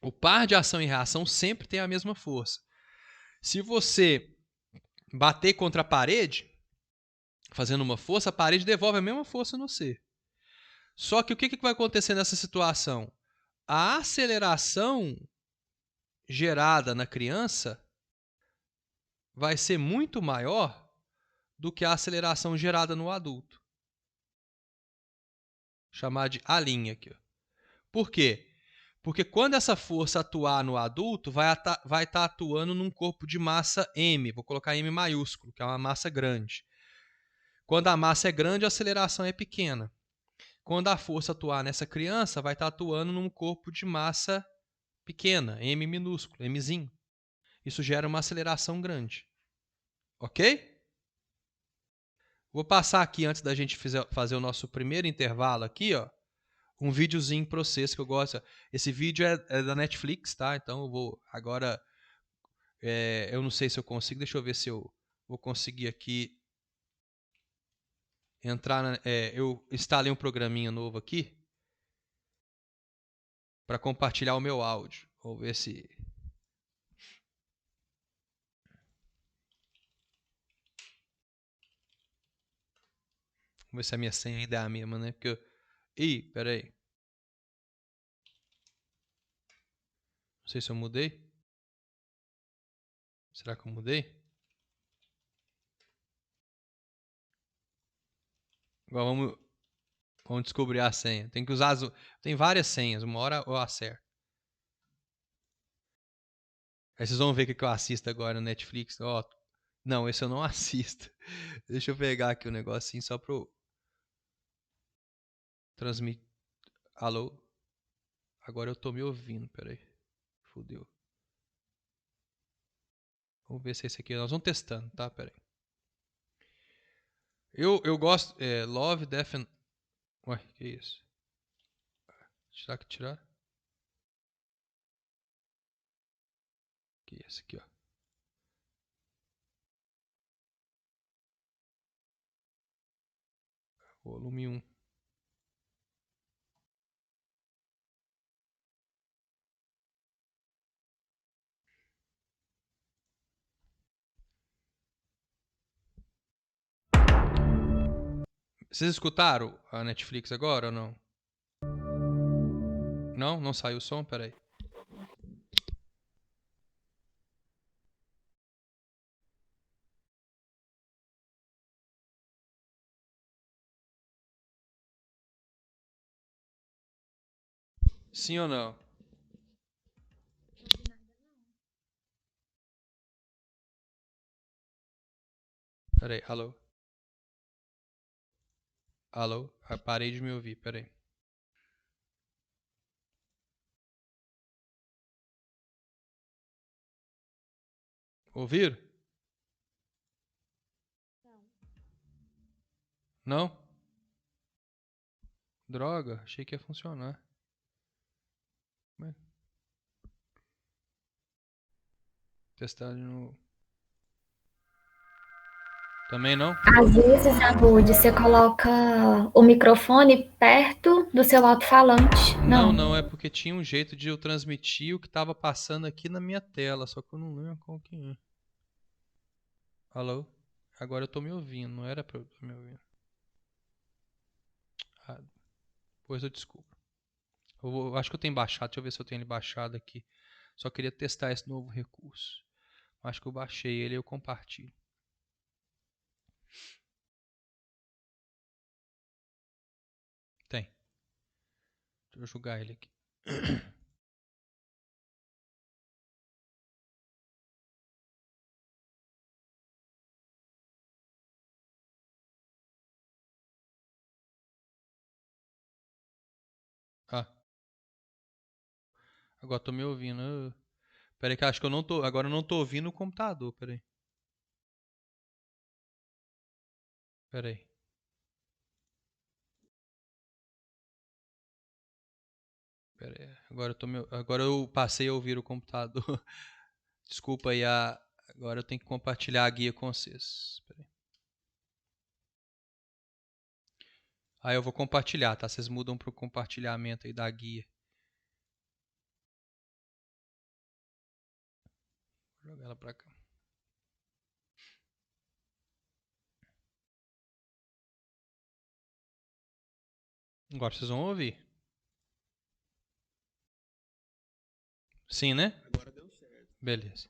O par de ação e reação sempre tem a mesma força. Se você bater contra a parede, fazendo uma força, a parede devolve a mesma força no você. Só que o que vai acontecer nessa situação? A aceleração gerada na criança vai ser muito maior do que a aceleração gerada no adulto. Chamar de A' aqui. Ó. Por quê? Porque quando essa força atuar no adulto, vai estar atuando num corpo de massa M. Vou colocar M maiúsculo, que é uma massa grande. Quando a massa é grande, a aceleração é pequena. Quando a força atuar nessa criança, vai estar atuando num corpo de massa pequena, M minúsculo, Mzinho. Isso gera uma aceleração grande. Ok? Vou passar aqui, antes da gente fazer o nosso primeiro intervalo aqui, ó, um videozinho para vocês que eu gosto. Esse vídeo é da Netflix, tá? Então eu vou agora... eu não sei se eu consigo, deixa eu ver se eu vou conseguir aqui entrar... eu instalei um programinha novo aqui para compartilhar o meu áudio. Vou ver se... Vamos ver se a minha senha ainda é a mesma, né? Porque eu... Ih, peraí. Não sei se eu mudei. Será que eu mudei? Agora vamos descobrir a senha. Tem que usar tem várias senhas. Uma hora eu acerto. Aí vocês vão ver o que eu assisto agora no Netflix. Ó, não, esse eu não assisto. Deixa eu pegar aqui o negocinho só pro transmitir. Alô? Agora eu tô me ouvindo, peraí. Fudeu. Vamos ver se é esse aqui. Nós vamos testando, tá? Peraí. Eu gosto... Love, Death and... Ué, que isso? Será que tirar? Que é esse aqui, ó. Volume 1. Vocês escutaram a Netflix agora ou não? Não? Não saiu o som? Peraí. Sim ou não? Peraí, alô? Alô? Parei de me ouvir, peraí. Ouviram? Não? Droga, achei que ia funcionar. Mas... Testar de novo. Também não? Às vezes, Abud, você coloca o microfone perto do seu alto-falante. Não, Não. não, é porque tinha um jeito de eu transmitir o que estava passando aqui na minha tela, só que eu não lembro qual que é. Alô? Agora eu tô me ouvindo, não era pra eu estar me ouvindo. Ah, depois eu desculpo. Acho que eu tenho baixado, deixa eu ver se eu tenho ele baixado aqui. Só queria testar esse novo recurso. Acho que eu baixei ele e eu compartilho. Tem. Deixa eu jogar ele aqui. Ah, agora tô me ouvindo. Peraí que eu acho que eu não tô... Agora eu não tô ouvindo o computador, peraí. Peraí. Peraí. Agora eu passei a ouvir o computador. Desculpa aí, agora eu tenho que compartilhar a guia com vocês. Peraí. Aí eu vou compartilhar, tá? Vocês mudam pro compartilhamento aí da guia. Vou jogar ela pra cá. Agora vocês vão ouvir. Sim, né? Agora deu certo. Beleza.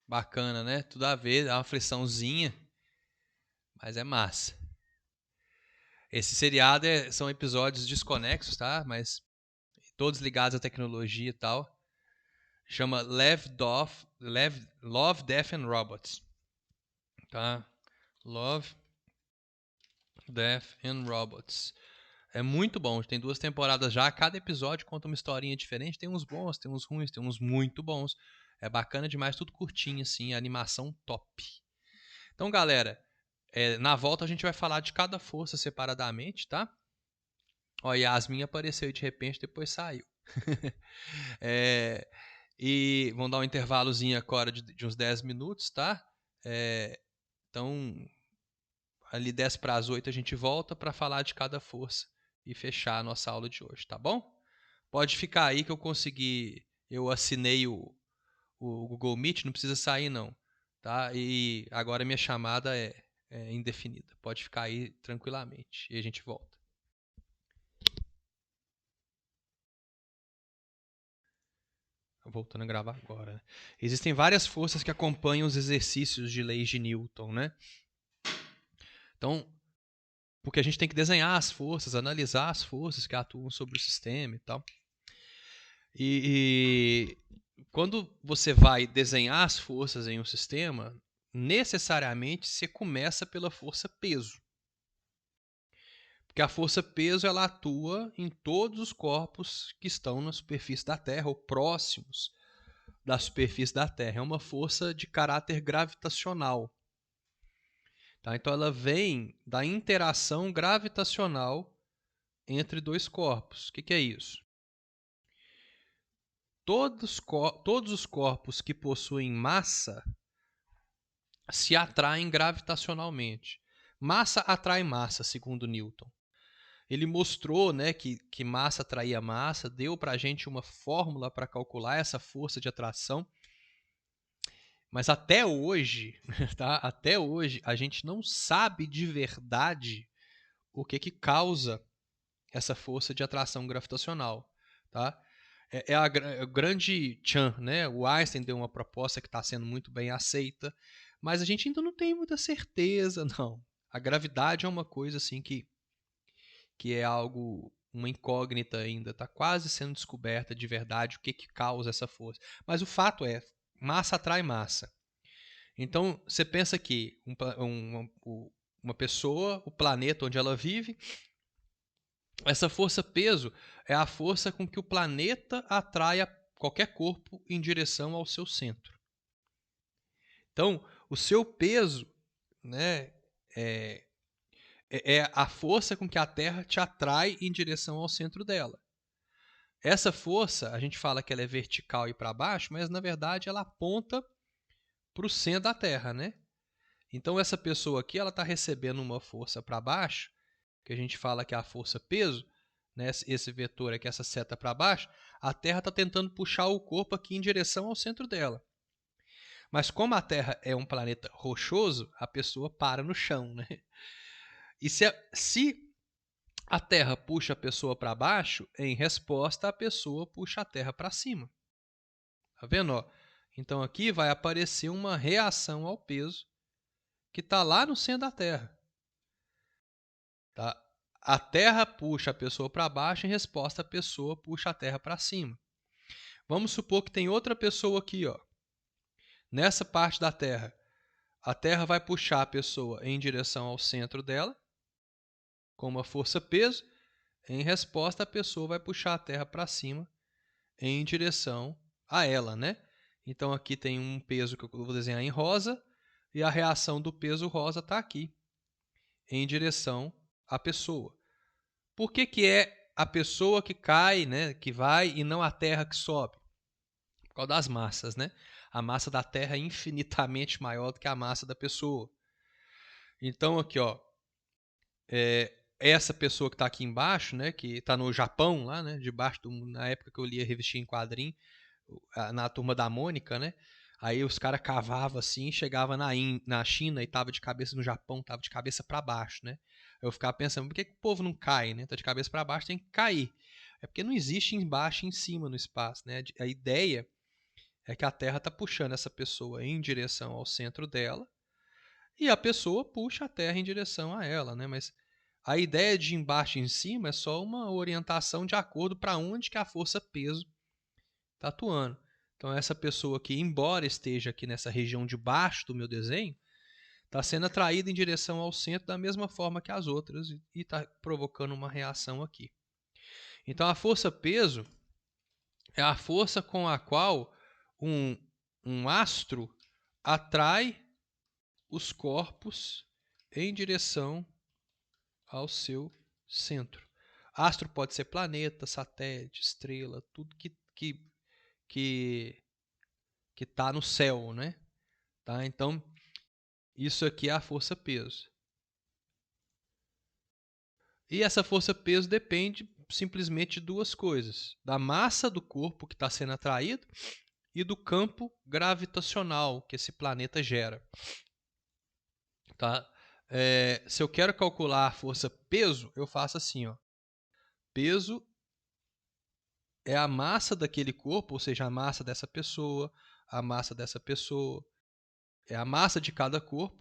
Bacana, né? Tudo a ver, dá uma friçãozinha, mas é massa. Esse seriado são episódios desconexos, tá? Mas todos ligados à tecnologia e tal. Chama Love, Death and Robots. Tá? Love, Death and Robots. É muito bom, tem 2 temporadas já. Cada episódio conta uma historinha diferente. Tem uns bons, tem uns ruins, tem uns muito bons. É bacana demais, tudo curtinho, assim, animação top. Então, galera, na volta a gente vai falar de cada força separadamente, tá? Ó, Yasmin apareceu de repente, depois saiu. E vamos dar um intervalozinho agora de uns 10 minutos, tá? Então, ali 10 para as 8 a gente volta para falar de cada força e fechar a nossa aula de hoje, tá bom? Pode ficar aí que eu assinei o Google Meet, não precisa sair não, tá? E agora minha chamada é indefinida, pode ficar aí tranquilamente e a gente volta. Voltando a gravar agora. Né? Existem várias forças que acompanham os exercícios de leis de Newton, né? Então, porque a gente tem que desenhar as forças, analisar as forças que atuam sobre o sistema e tal. E quando você vai desenhar as forças em um sistema, necessariamente você começa pela força peso. Porque a força peso ela atua em todos os corpos que estão na superfície da Terra ou próximos da superfície da Terra. É uma força de caráter gravitacional. Tá? Então ela vem da interação gravitacional entre 2 corpos. O que é isso? Todos os corpos que possuem massa se atraem gravitacionalmente. Massa atrai massa, segundo Newton. Ele mostrou, né, que massa atraía massa, deu para a gente uma fórmula para calcular essa força de atração. Mas até hoje, tá? Até hoje, a gente não sabe de verdade o que causa essa força de atração gravitacional. Tá? É o grande Chan, né? O Einstein deu uma proposta que está sendo muito bem aceita, mas a gente ainda não tem muita certeza, não. A gravidade é uma coisa assim que é algo, uma incógnita ainda, está quase sendo descoberta de verdade o que causa essa força. Mas o fato é, massa atrai massa. Então, você pensa que uma pessoa, o planeta onde ela vive, essa força-peso é a força com que o planeta atrai qualquer corpo em direção ao seu centro. Então, o seu peso, né, é a força com que a Terra te atrai em direção ao centro dela. Essa força, a gente fala que ela é vertical e para baixo, mas na verdade ela aponta para o centro da Terra, né? Então essa pessoa aqui, ela está recebendo uma força para baixo, que a gente fala que é a força peso, né? Esse vetor aqui, essa seta para baixo, a Terra está tentando puxar o corpo aqui em direção ao centro dela. Mas como a Terra é um planeta rochoso, a pessoa para no chão, né? E se a Terra puxa a pessoa para baixo, em resposta a pessoa puxa a Terra para cima. Tá vendo? Ó? Então aqui vai aparecer uma reação ao peso que está lá no centro da Terra. Tá? A Terra puxa a pessoa para baixo, em resposta a pessoa puxa a Terra para cima. Vamos supor que tem outra pessoa aqui, ó. Nessa parte da Terra. A Terra vai puxar a pessoa em direção ao centro dela, com uma força-peso. Em resposta, a pessoa vai puxar a Terra para cima em direção a ela, né? Então aqui tem um peso que eu vou desenhar em rosa e a reação do peso rosa está aqui, em direção à pessoa. Por que é a pessoa que cai, né, que vai, e não a Terra que sobe? Por causa das massas, né? A massa da Terra é infinitamente maior do que a massa da pessoa. Então aqui, ó, essa pessoa que está aqui embaixo, né, que está no Japão, lá, né, debaixo na época que eu lia a revistinha em quadrinho, na turma da Mônica, né? Aí os caras cavavam assim, chegava na China e tava de cabeça no Japão, tava de cabeça para baixo, né? Eu ficava pensando, por que o povo não cai, né? Tá de cabeça para baixo, tem que cair. É porque não existe embaixo e em cima no espaço, né? A ideia é que a Terra está puxando essa pessoa em direção ao centro dela e a pessoa puxa a Terra em direção a ela, né? Mas a ideia de embaixo e em cima é só uma orientação de acordo para onde que a força-peso está atuando. Então essa pessoa aqui, embora esteja aqui nessa região de baixo do meu desenho, está sendo atraída em direção ao centro da mesma forma que as outras e está provocando uma reação aqui. Então a força-peso é a força com a qual um astro atrai os corpos em direção ao seu centro. Astro pode ser planeta, satélite, estrela, tudo que está no céu, né? Tá? Então, isso aqui é a força-peso. E essa força-peso depende simplesmente de duas coisas: da massa do corpo que está sendo atraído e do campo gravitacional que esse planeta gera. Tá? Se eu quero calcular a força-peso, eu faço assim, ó. Peso é a massa daquele corpo, ou seja, a massa dessa pessoa, a massa dessa pessoa, é a massa de cada corpo,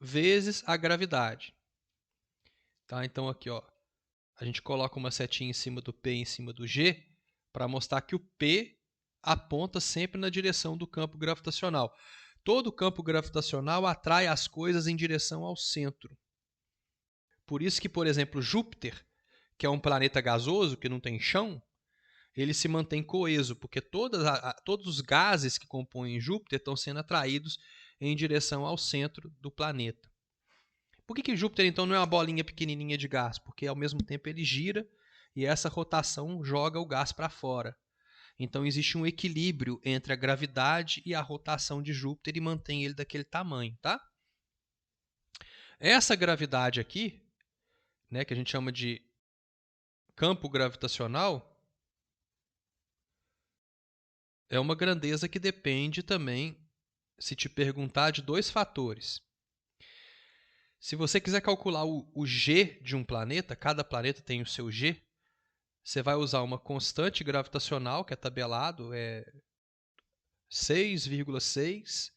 vezes a gravidade. Tá? Então aqui, ó, a gente coloca uma setinha em cima do P e em cima do G para mostrar que o P aponta sempre na direção do campo gravitacional. Todo campo gravitacional atrai as coisas em direção ao centro. Por isso que, por exemplo, Júpiter, que é um planeta gasoso, que não tem chão, ele se mantém coeso, porque todos os gases que compõem Júpiter estão sendo atraídos em direção ao centro do planeta. Por que Júpiter, então, não é uma bolinha pequenininha de gás? Porque, ao mesmo tempo, ele gira e essa rotação joga o gás para fora. Então, existe um equilíbrio entre a gravidade e a rotação de Júpiter e mantém ele daquele tamanho, tá? Essa gravidade aqui, né, que a gente chama de campo gravitacional, é uma grandeza que depende também, se te perguntar, de dois fatores. Se você quiser calcular o G de um planeta, cada planeta tem o seu G, você vai usar uma constante gravitacional, que é tabelado, é 6,6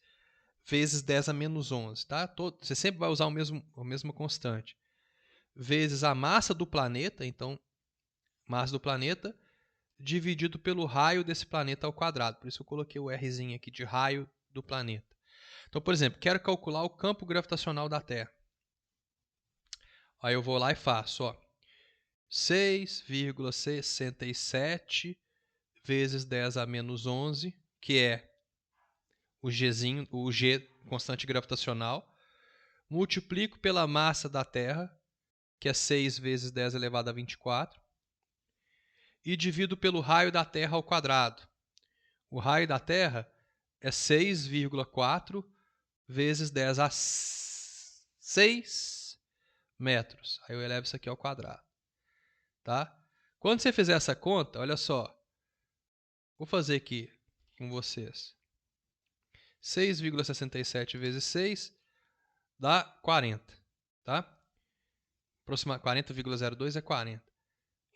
vezes 10 a menos 11. Tá? Você sempre vai usar a mesma constante. Vezes a massa do planeta, então, massa do planeta, dividido pelo raio desse planeta ao quadrado. Por isso eu coloquei o Rzinho aqui de raio do planeta. Então, por exemplo, quero calcular o campo gravitacional da Terra. Aí eu vou lá e faço, ó, 6,67 vezes 10 a menos 11, que é o Gzinho, o G constante gravitacional, multiplico pela massa da Terra, que é 6 vezes 10 elevado a 24, e divido pelo raio da Terra ao quadrado. O raio da Terra é 6,4 vezes 10 a 6 metros. Aí eu elevo isso aqui ao quadrado. Tá? Quando você fizer essa conta, olha só. Vou fazer aqui com vocês. 6,67 vezes 6 dá 40. Tá? 40,02 é 40.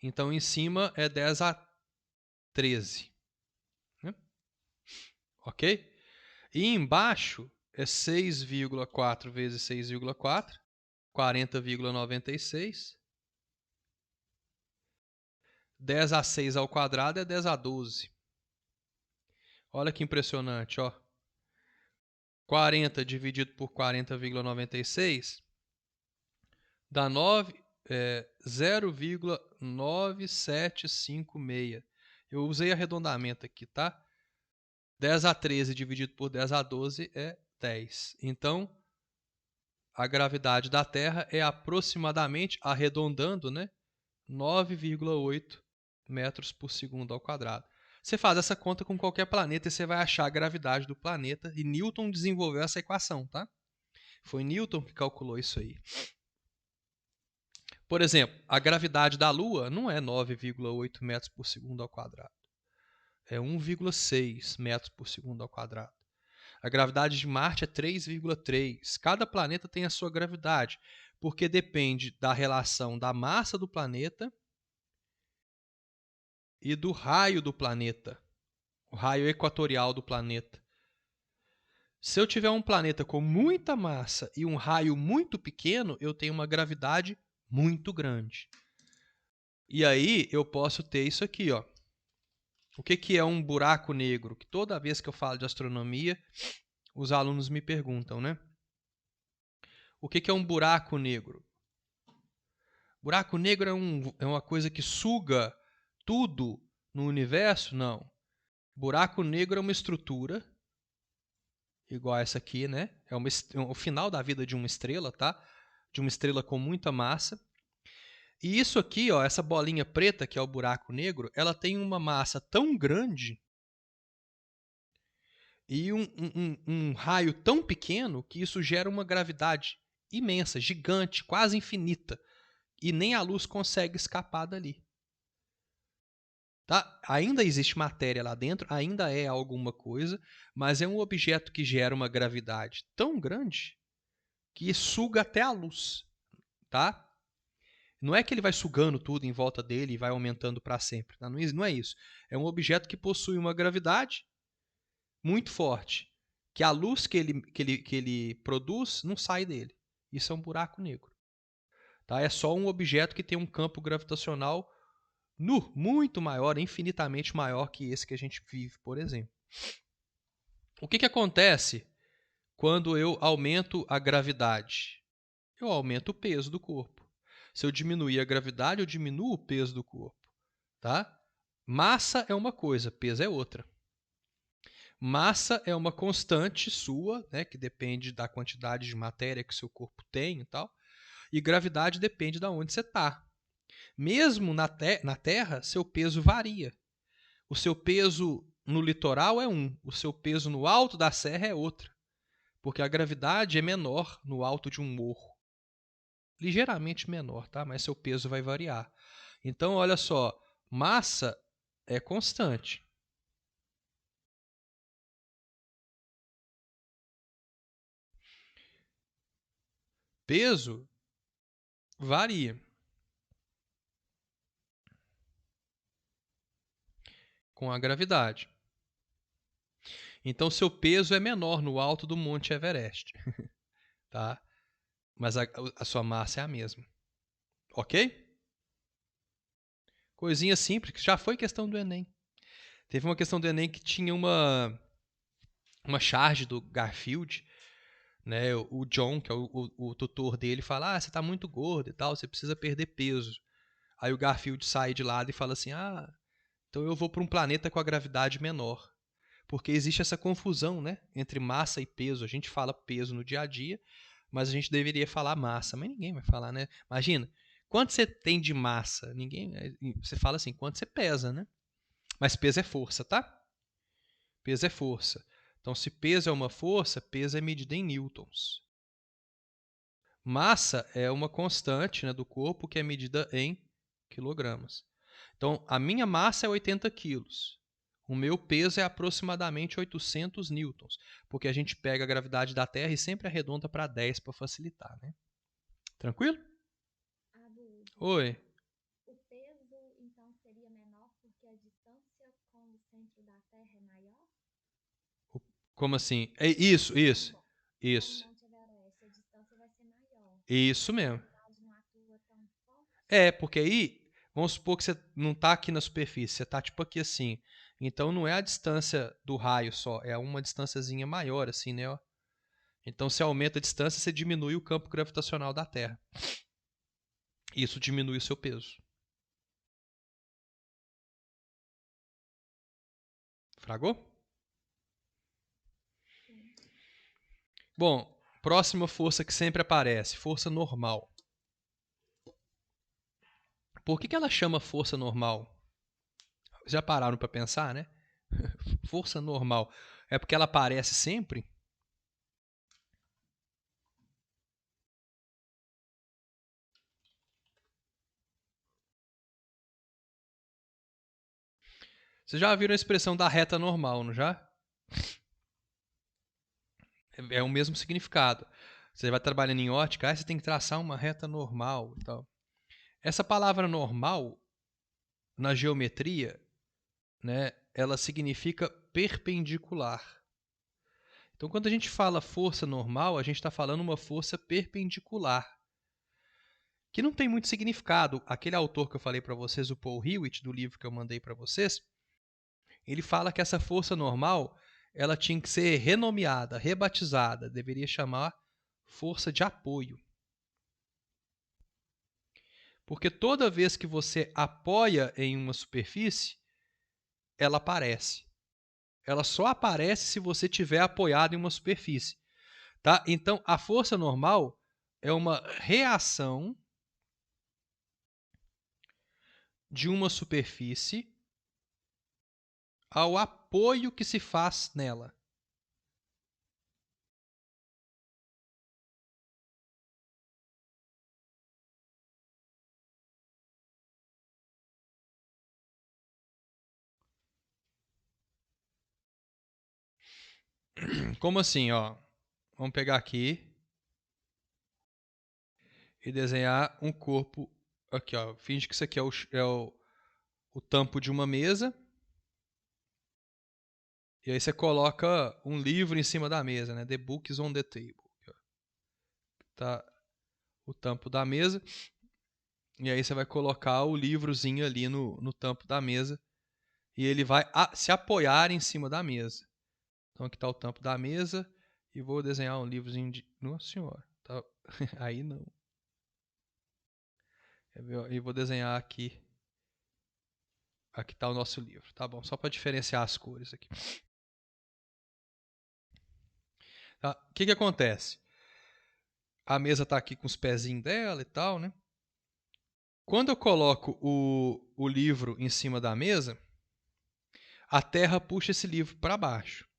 Então, em cima é 10 a 13. Né? Ok? E embaixo é 6,4 vezes 6,4, 40,96. 10 a 6 ao quadrado é 10 a 12. Olha que impressionante, ó. 40 dividido por 40,96 dá 0,9756. Eu usei arredondamento aqui, tá? 10 a 13 dividido por 10 a 12 é 10. Então, a gravidade da Terra é aproximadamente, arredondando, né, 9,8 metros por segundo ao quadrado. Você faz essa conta com qualquer planeta e você vai achar a gravidade do planeta. E Newton desenvolveu essa equação, tá? Foi Newton que calculou isso aí. Por exemplo, a gravidade da Lua não é 9,8 metros por segundo ao quadrado. É 1,6 metros por segundo ao quadrado. A gravidade de Marte é 3,3. Cada planeta tem a sua gravidade, porque depende da relação da massa do planeta e do raio do planeta. o raio equatorial do planeta. Se eu tiver um planeta com muita massa e um raio muito pequeno, eu tenho uma gravidade muito grande. E aí eu posso ter isso aqui, ó. O que é um buraco negro? Que toda vez que eu falo de astronomia, os alunos me perguntam, né? O que é um buraco negro? Buraco negro é uma coisa que suga tudo no universo? Não. Buraco negro é uma estrutura, igual essa aqui, né? É o final da vida de uma estrela, tá? De uma estrela com muita massa. E isso aqui, ó, essa bolinha preta, que é o buraco negro, ela tem uma massa tão grande e um raio tão pequeno que isso gera uma gravidade imensa, gigante, quase infinita. E nem a luz consegue escapar dali. Tá? Ainda existe matéria lá dentro, ainda é alguma coisa, mas é um objeto que gera uma gravidade tão grande que suga até a luz. Tá? Não é que ele vai sugando tudo em volta dele e vai aumentando para sempre. Tá? Não é isso. É um objeto que possui uma gravidade muito forte, que a luz que ele produz não sai dele. Isso é um buraco negro. Tá? É só um objeto que tem um campo gravitacional muito maior, infinitamente maior que esse que a gente vive, por exemplo. O que acontece quando eu aumento a gravidade? Eu aumento o peso do corpo. Se eu diminuir a gravidade, eu diminuo o peso do corpo. Tá? Massa é uma coisa, peso é outra. Massa é uma constante sua, né, que depende da quantidade de matéria que seu corpo tem e tal. E gravidade depende de onde você está. Mesmo na Terra, seu peso varia. O seu peso no litoral é um, o seu peso no alto da serra é outro. Porque a gravidade é menor no alto de um morro. Ligeiramente menor, tá? Mas seu peso vai variar. Então, olha só, massa é constante. Peso varia. Com a gravidade. Então, seu peso é menor no alto do Monte Everest. Tá? Mas a sua massa é a mesma. Ok? Coisinha simples, que já foi questão do Enem. Teve uma questão do Enem que tinha uma charge do Garfield, né? O John, que é o tutor dele, fala: você tá muito gordo e tal, você precisa perder peso. Aí o Garfield sai de lado e fala assim: então eu vou para um planeta com a gravidade menor. Porque existe essa confusão, né, entre massa e peso. A gente fala peso no dia a dia, mas a gente deveria falar massa. Mas ninguém vai falar, né? Imagina, quanto você tem de massa? Você fala assim, quanto você pesa, né? Mas peso é força, tá? Peso é força. Então, se peso é uma força, peso é medida em newtons. Massa é uma constante, né, do corpo que é medida em quilogramas. Então, a minha massa é 80 quilos. O meu peso é aproximadamente 800 newtons, porque a gente pega a gravidade da Terra e sempre arredonda para 10 para facilitar, né? Tranquilo? Oi. O peso, então, seria menor porque a distância com o centro da Terra é maior? Como assim? Isso. No Monte Everest, a distância vai ser maior. Isso mesmo. A gravidade não atua tão forte? Porque aí, vamos supor que você não está aqui na superfície, você está tipo aqui assim. Então não é a distância do raio só, é uma distânciazinha maior, assim, né? Ó. Então, se aumenta a distância, você diminui o campo gravitacional da Terra. Isso diminui o seu peso. Fragou? Bom, próxima força que sempre aparece, força normal. Por que ela chama força normal? Já pararam para pensar, né? Força normal. É porque ela aparece sempre? Vocês já viram a expressão da reta normal, não já? É o mesmo significado. Você vai trabalhando em ótica, você tem que traçar uma reta normal e tal. Essa palavra normal, na geometria, né, ela significa perpendicular. Então, quando a gente fala força normal, a gente está falando uma força perpendicular, que não tem muito significado. Aquele autor que eu falei para vocês, o Paul Hewitt, do livro que eu mandei para vocês, ele fala que essa força normal ela tinha que ser renomeada, rebatizada, deveria chamar força de apoio. Porque toda vez que você apoia em uma superfície, ela aparece. Ela só aparece se você tiver apoiado em uma superfície. Tá? Então, a força normal é uma reação de uma superfície ao apoio que se faz nela. Como assim, ó? Vamos pegar aqui e desenhar um corpo aqui, ó. Finge que isso aqui é o tampo de uma mesa. E aí você coloca um livro em cima da mesa, né? The book is on the table. Tá o tampo da mesa. E aí você vai colocar o livrozinho ali no tampo da mesa. E ele vai se apoiar em cima da mesa. Então aqui está o tampo da mesa. E vou desenhar um livrozinho de... Nossa senhora. Tá... aí não. E vou desenhar aqui. Aqui está o nosso livro. Tá bom, só para diferenciar as cores aqui. Tá? O que acontece? A mesa está aqui com os pezinhos dela e tal, né? Quando eu coloco o livro em cima da mesa, a Terra puxa esse livro para baixo.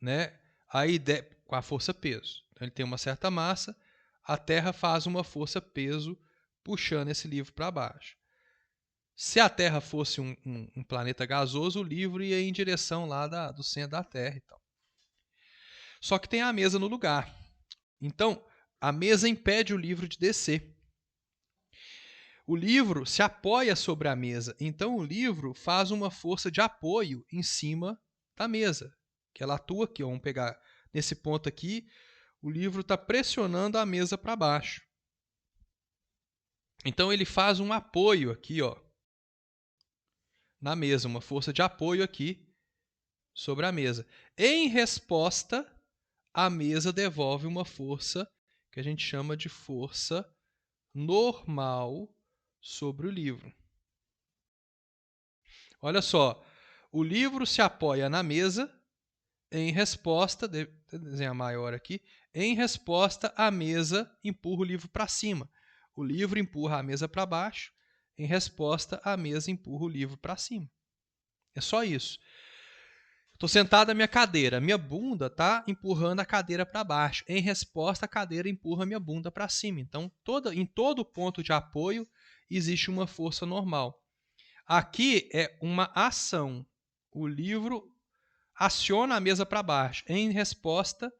Né? Aí, com a força-peso. Então, ele tem uma certa massa, a Terra faz uma força-peso puxando esse livro para baixo. Se a Terra fosse um planeta gasoso, o livro ia em direção lá do centro da Terra e tal. Só que tem a mesa no lugar. Então, a mesa impede o livro de descer. O livro se apoia sobre a mesa. Então, o livro faz uma força de apoio em cima da mesa. Que ela atua aqui. Ó. Vamos pegar nesse ponto aqui. O livro está pressionando a mesa para baixo. Então, ele faz um apoio aqui, ó, na mesa. Uma força de apoio aqui sobre a mesa. Em resposta, a mesa devolve uma força que a gente chama de força normal sobre o livro. Olha só, o livro se apoia na mesa, em resposta, vou desenhar maior aqui, em resposta a mesa empurra o livro para cima. O livro empurra a mesa para baixo, em resposta a mesa empurra o livro para cima. É só isso. Estou sentado na minha cadeira, minha bunda está empurrando a cadeira para baixo. Em resposta, a cadeira empurra minha bunda para cima. Então, em todo ponto de apoio existe uma força normal. Aqui é uma ação. O livro aciona a mesa para baixo. Em resposta,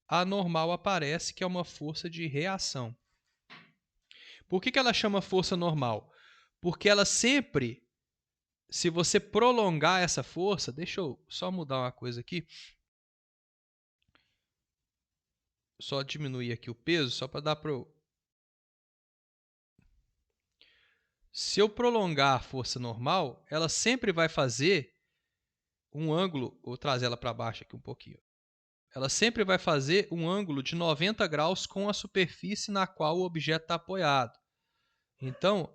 a normal aparece, que é uma força de reação. Por que ela chama força normal? Porque ela sempre, se você prolongar essa força, deixa eu só mudar uma coisa aqui. Só diminuir aqui o peso, só para dar para eu... Se eu prolongar a força normal, ela sempre vai fazer um ângulo, vou trazer ela para baixo aqui um pouquinho. Ela sempre vai fazer um ângulo de 90 graus com a superfície na qual o objeto está apoiado. Então,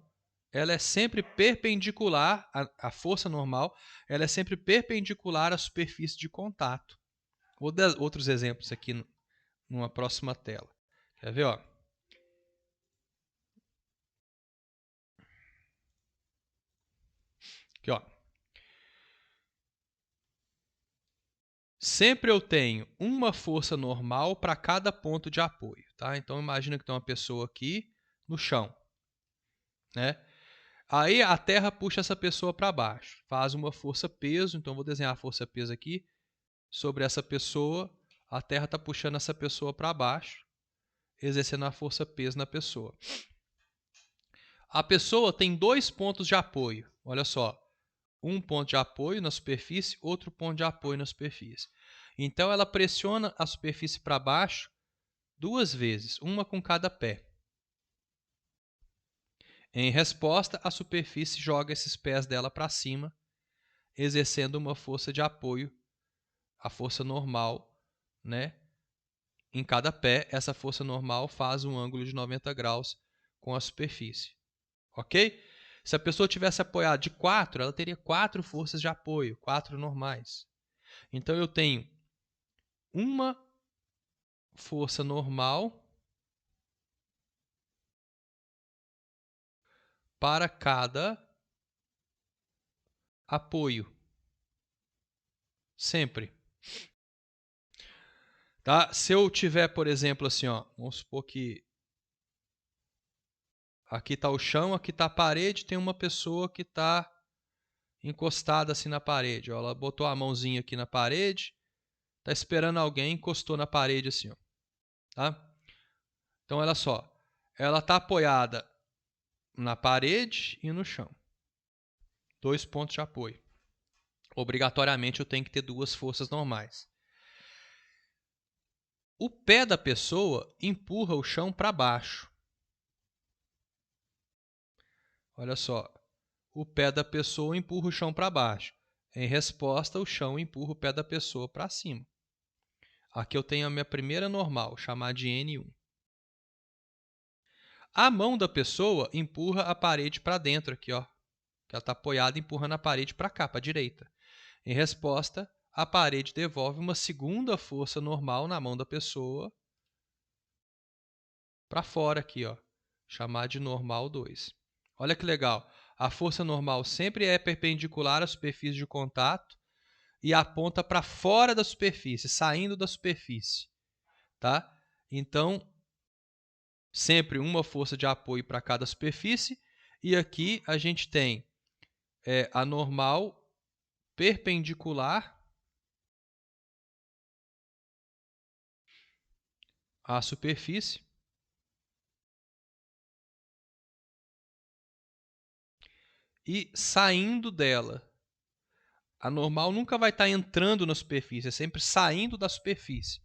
ela é sempre perpendicular, a força normal, ela é sempre perpendicular à superfície de contato. Vou dar outros exemplos aqui numa próxima tela. Quer ver? Ó? Aqui, ó. Sempre eu tenho uma força normal para cada ponto de apoio. Tá? Então, imagina que tem uma pessoa aqui no chão. Né? Aí a Terra puxa essa pessoa para baixo. Faz uma força-peso. Então, vou desenhar a força-peso aqui sobre essa pessoa. A Terra está puxando essa pessoa para baixo, exercendo a força-peso na pessoa. A pessoa tem dois pontos de apoio. Olha só. um ponto de apoio na superfície, outro ponto de apoio na superfície. Então, ela pressiona a superfície para baixo 2 vezes, uma com cada pé. Em resposta, a superfície joga esses pés dela para cima, exercendo uma força de apoio, a força normal, né? Em cada pé, essa força normal faz um ângulo de 90 graus com a superfície. Ok? Se a pessoa tivesse apoiado de 4, ela teria 4 forças de apoio, 4 normais. Então, eu tenho uma força normal para cada apoio. Sempre. Tá? Se eu tiver, por exemplo, assim, ó, vamos supor que aqui está o chão, aqui está a parede, tem uma pessoa que está encostada assim na parede. Ó, ela botou a mãozinha aqui na parede, está esperando alguém, encostou na parede assim. Ó, tá? Então, olha só. Ela está apoiada na parede e no chão. 2 pontos de apoio. Obrigatoriamente, eu tenho que ter 2 forças normais. O pé da pessoa empurra o chão para baixo. Olha só. O pé da pessoa empurra o chão para baixo. Em resposta, o chão empurra o pé da pessoa para cima. Aqui eu tenho a minha primeira normal, chamada de N1. A mão da pessoa empurra a parede para dentro aqui, ó. Que ela está apoiada empurrando a parede para cá, para a direita. Em resposta, a parede devolve uma segunda força normal na mão da pessoa para fora aqui, ó, chamar de normal 2. Olha que legal. A força normal sempre é perpendicular à superfície de contato e aponta para fora da superfície, saindo da superfície, tá? Então, sempre uma força de apoio para cada superfície e aqui a gente tem a normal perpendicular à superfície e saindo dela. A normal nunca vai estar entrando na superfície, é sempre saindo da superfície.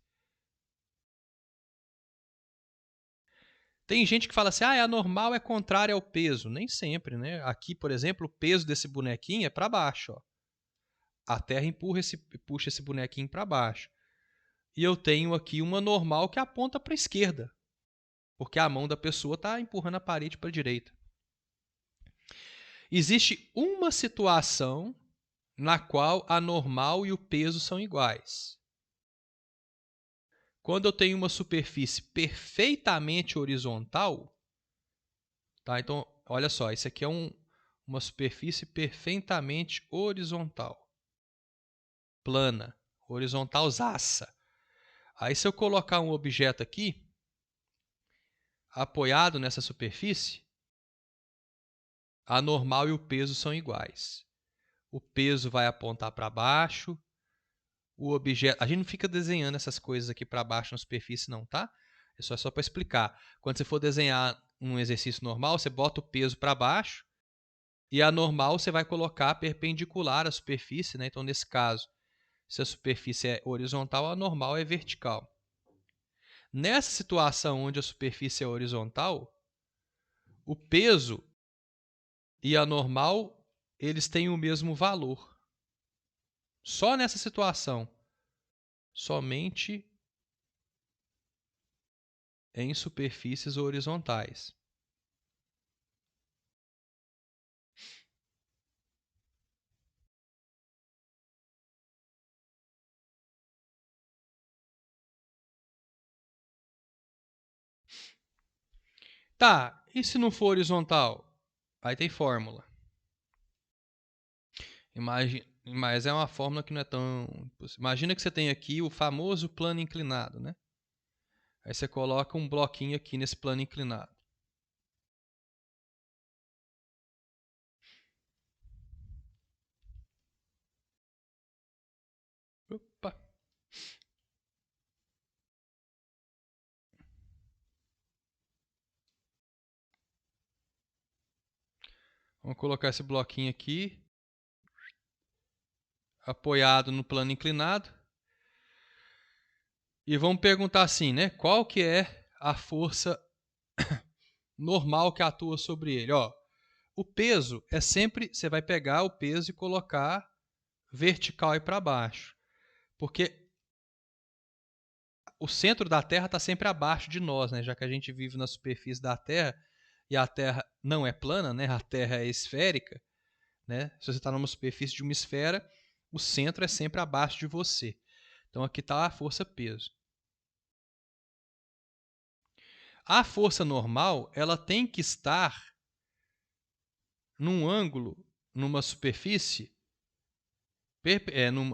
Tem gente que fala assim, a normal é contrária ao peso. Nem sempre, né? Aqui, por exemplo, o peso desse bonequinho é para baixo. Ó. A terra puxa esse bonequinho para baixo. E eu tenho aqui uma normal que aponta para a esquerda, porque a mão da pessoa está empurrando a parede para a direita. Existe uma situação na qual a normal e o peso são iguais. Quando eu tenho uma superfície perfeitamente horizontal, tá? Então, olha só, isso aqui é uma superfície perfeitamente horizontal, plana, horizontalzaça. Aí, se eu colocar um objeto aqui, apoiado nessa superfície, a normal e o peso são iguais. O peso vai apontar para baixo, o objeto... A gente não fica desenhando essas coisas aqui para baixo na superfície não, tá? É só para explicar. Quando você for desenhar um exercício normal, você bota o peso para baixo e a normal você vai colocar perpendicular à superfície, né? Então, nesse caso, se a superfície é horizontal, a normal é vertical. Nessa situação onde a superfície é horizontal, o peso e a normal, eles têm o mesmo valor. Só nessa situação, somente em superfícies horizontais. Tá, e se não for horizontal? Aí tem fórmula. Mas é uma fórmula que não é tão... Imagina que você tem aqui o famoso plano inclinado, né? Aí você coloca um bloquinho aqui nesse plano inclinado. Opa. Vamos colocar esse bloquinho aqui. apoiado no plano inclinado. E vamos perguntar assim, né? Qual que é a força normal que atua sobre ele? Ó, o peso é sempre, você vai pegar o peso e colocar vertical e para baixo. Porque o centro da Terra está sempre abaixo de nós, né? Já que a gente vive na superfície da Terra e a Terra não é plana, né? A Terra é esférica, né? Se você está numa superfície de uma esfera, o centro é sempre abaixo de você. Então aqui está a força peso. A força normal, ela tem que estar num ângulo, numa superfície,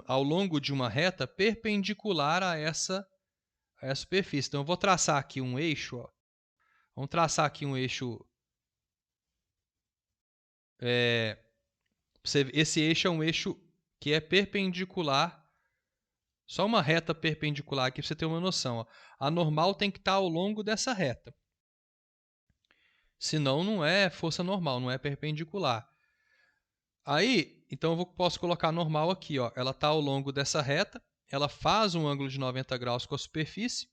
ao longo de uma reta perpendicular a essa superfície. Então eu vou traçar aqui um eixo. Ó. Vamos traçar aqui um eixo. Esse eixo é um eixo que é perpendicular. Só uma reta perpendicular aqui para você ter uma noção. Ó. A normal tem que estar ao longo dessa reta. Senão não é força normal, não é perpendicular. Aí, então eu posso colocar normal aqui. Ó. Ela está ao longo dessa reta. Ela faz um ângulo de 90 graus com a superfície.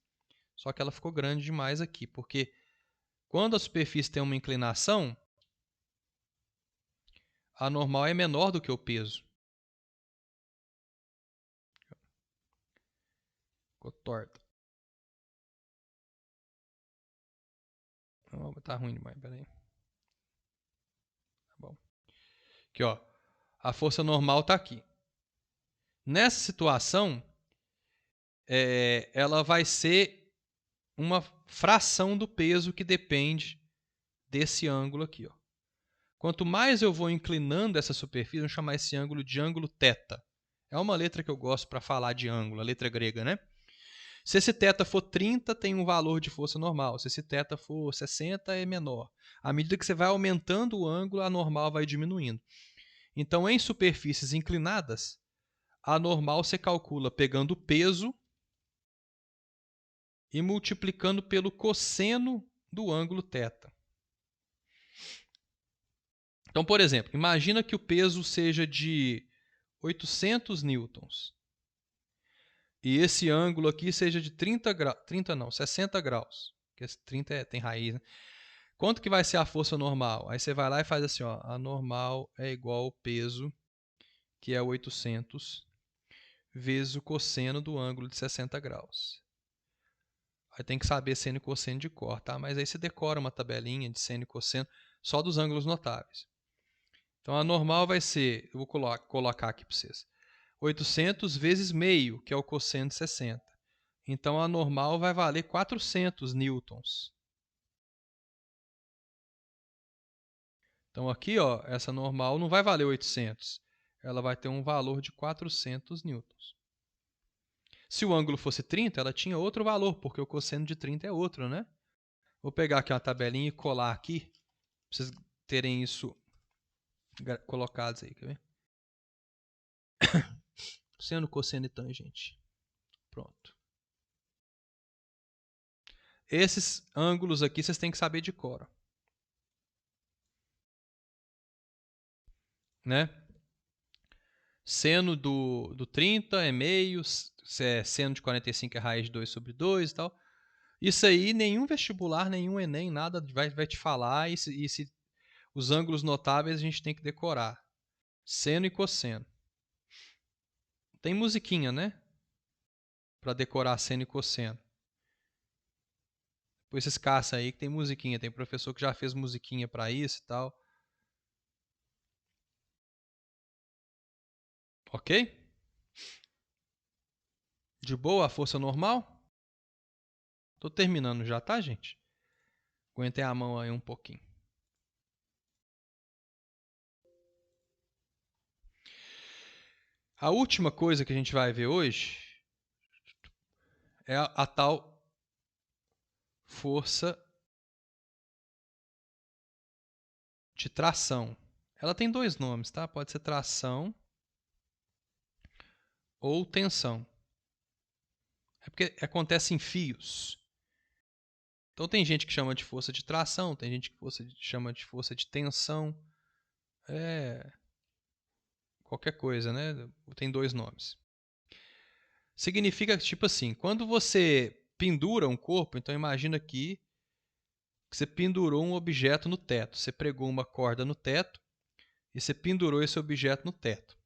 Só que ela ficou grande demais aqui. Porque quando a superfície tem uma inclinação, a normal é menor do que o peso. Ficou torta. Não, tá ruim demais, peraí. Tá bom. Aqui, ó. A força normal está aqui. Nessa situação, ela vai ser uma fração do peso que depende desse ângulo aqui. Ó. Quanto mais eu vou inclinando essa superfície, vamos chamar esse ângulo de ângulo θ. É uma letra que eu gosto para falar de ângulo, a letra grega, né? Se esse θ for 30, tem um valor de força normal. Se esse θ for 60, é menor. À medida que você vai aumentando o ângulo, a normal vai diminuindo. Então, em superfícies inclinadas, a normal você calcula pegando o peso e multiplicando pelo cosseno do ângulo θ. Então, por exemplo, imagina que o peso seja de 800 newtons. E esse ângulo aqui seja de 60 graus. Porque esse 30 tem raiz, né? Quanto que vai ser a força normal? Aí você vai lá e faz assim, ó, a normal é igual ao peso, que é 800, vezes o cosseno do ângulo de 60 graus. Aí tem que saber seno e cosseno de cor, tá? Mas aí você decora uma tabelinha de seno e cosseno só dos ângulos notáveis. Então a normal vai ser, eu vou colocar aqui para vocês, 800 vezes meio, que é o cosseno de 60. Então a normal vai valer 400 newtons. Então aqui, ó, essa normal não vai valer 800. Ela vai ter um valor de 400 newtons. Se o ângulo fosse 30, ela tinha outro valor, porque o cosseno de 30 é outro, né? Vou pegar aqui uma tabelinha e colar aqui, para vocês terem isso colocados aí, quer ver? Seno, cosseno e tangente. Pronto. Esses ângulos aqui vocês têm que saber de cor. Né? Seno do 30 é meio, seno de 45 é raiz de 2 sobre 2 e tal. Isso aí nenhum vestibular, nenhum Enem, nada vai te falar. E se os ângulos notáveis a gente tem que decorar. Seno e cosseno. Tem musiquinha, né? Para decorar seno e cosseno. Depois vocês caçam aí que tem musiquinha. Tem professor que já fez musiquinha para isso e tal. Ok? De boa a força normal? Tô terminando já, tá, gente? Aguentem a mão aí um pouquinho. A última coisa que a gente vai ver hoje é a tal força de tração. Ela tem dois nomes, tá? Pode ser tração ou tensão. É porque acontece em fios. Então tem gente que chama de força de tração, tem gente que chama de força de tensão. qualquer coisa, né? Tem dois nomes. Significa tipo assim, quando você pendura um corpo, então imagina aqui que você pendurou um objeto no teto. Você pregou uma corda no teto e você pendurou esse objeto no teto.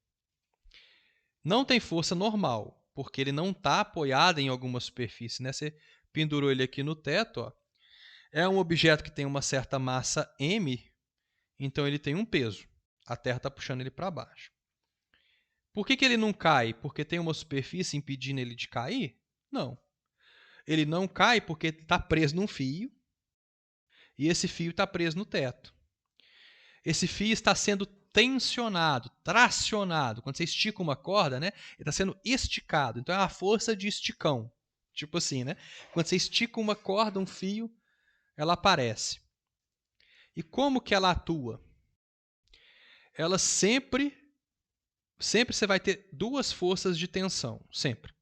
Não tem força normal, porque ele não está apoiado em alguma superfície, né? Você pendurou ele aqui no teto, ó. É um objeto que tem uma certa massa m, então ele tem um peso. A Terra está puxando ele para baixo. Por que ele não cai? Porque tem uma superfície impedindo ele de cair? Não. Ele não cai porque está preso num fio e esse fio está preso no teto. Esse fio está sendo tensionado, tracionado. Quando você estica uma corda, né, ele está sendo esticado. Então é a força de esticão. Tipo assim, né? Quando você estica uma corda, um fio, ela aparece. E como que ela atua? Ela sempre você vai ter duas forças de tensão, sempre.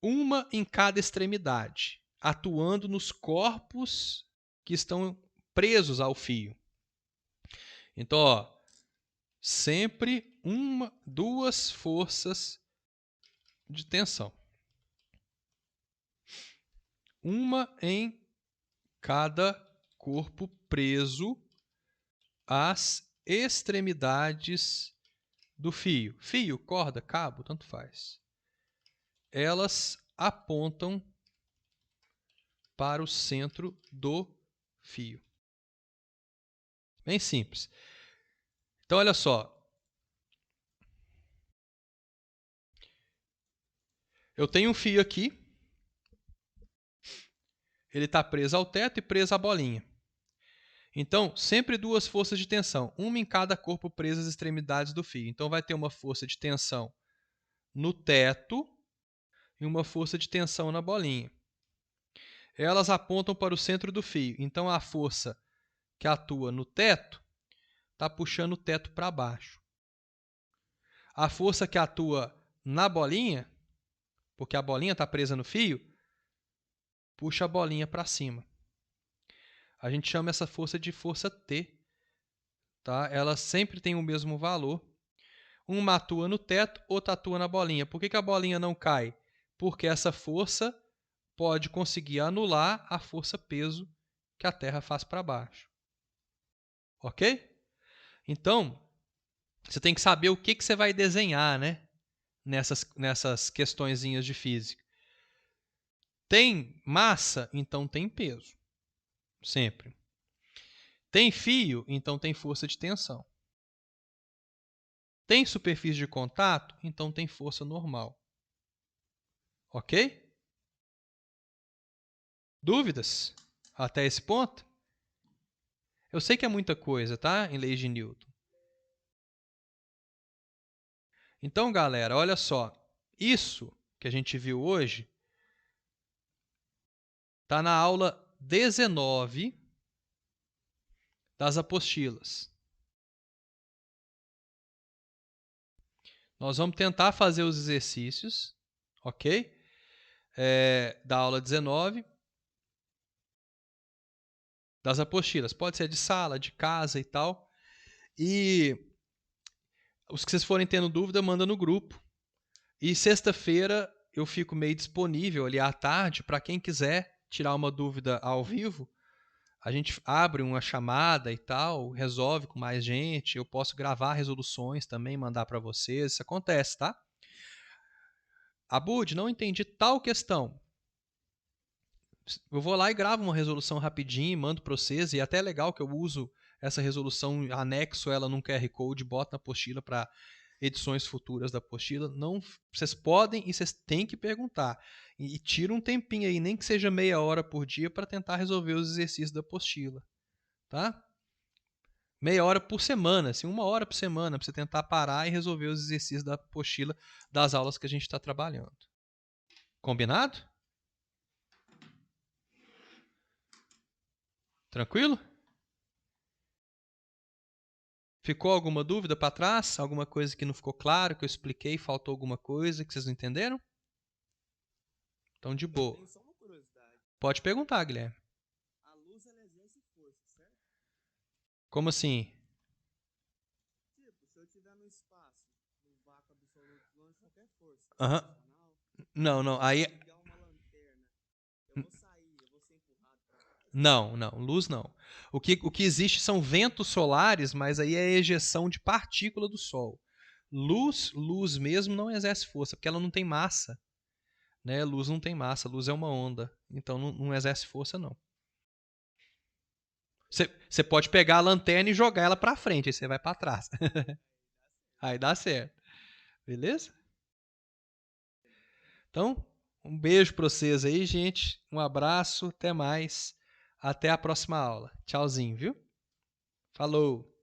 Uma em cada extremidade, atuando nos corpos que estão presos ao fio. Então, ó, sempre duas forças de tensão. Uma em cada corpo preso às extremidades do fio. Fio, corda, cabo, tanto faz. Elas apontam para o centro do fio. Bem simples. Então, olha só. Eu tenho um fio aqui. Ele está preso ao teto e preso à bolinha. Então, sempre duas forças de tensão. Uma em cada corpo preso às extremidades do fio. Então, vai ter uma força de tensão no teto e uma força de tensão na bolinha. Elas apontam para o centro do fio. Então, a força que atua no teto está puxando o teto para baixo. A força que atua na bolinha, porque a bolinha está presa no fio, puxa a bolinha para cima. A gente chama essa força de força T. Tá? Ela sempre tem o mesmo valor. Uma atua no teto, outra atua na bolinha. Por que a bolinha não cai? Porque essa força pode conseguir anular a força peso que a Terra faz para baixo. Ok? Então, você tem que saber o que você vai desenhar, né? Nessas questõezinhas de física. Tem massa, então tem peso. Sempre. Tem fio, então tem força de tensão. Tem superfície de contato, então tem força normal. Ok? Dúvidas até esse ponto? Eu sei que é muita coisa, tá? Em leis de Newton. Então, galera, olha só. Isso que a gente viu hoje está na aula 19 das apostilas. Nós vamos tentar fazer os exercícios, ok? Da aula 19 das apostilas. Pode ser de sala, de casa e tal. E os que vocês forem tendo dúvida, manda no grupo. E sexta-feira eu fico meio disponível ali à tarde para quem quiser tirar uma dúvida ao vivo. A gente abre uma chamada e tal, resolve com mais gente. Eu posso gravar resoluções também, mandar para vocês. Isso acontece, tá? Abud, não entendi tal questão. Eu vou lá e gravo uma resolução rapidinho, mando para vocês. E até é legal que eu uso essa resolução, anexo ela num QR Code, boto na apostila para edições futuras da apostila. Não, vocês podem e vocês têm que perguntar. E tira um tempinho aí, nem que seja meia hora por dia, para tentar resolver os exercícios da apostila. Tá? Meia hora por semana, assim, 1 hora por semana, para você tentar parar e resolver os exercícios da apostila das aulas que a gente está trabalhando. Combinado? Tranquilo? Ficou alguma dúvida para trás? Alguma coisa que não ficou claro, que eu expliquei, faltou alguma coisa que vocês não entenderam? Então, de boa. Tem só uma curiosidade. Pode perguntar, Guilherme. A luz ela exerce força, certo? Como assim? Tipo, se eu estiver no escuro Aham. Não, não. Aí. Ligar uma lanterna. Eu vou sair, eu vou ser empurrado pra trás. Não, não. Luz não. O que existe são ventos solares, mas aí é a ejeção de partícula do Sol. Luz mesmo não exerce força, porque ela não tem massa. Né? Luz não tem massa, luz é uma onda. Então não exerce força, não. Você pode pegar a lanterna e jogar ela pra frente, aí você vai pra trás. Aí dá certo. Beleza? Então, um beijo pra vocês aí, gente. Um abraço, até mais. Até a próxima aula. Tchauzinho, viu? Falou!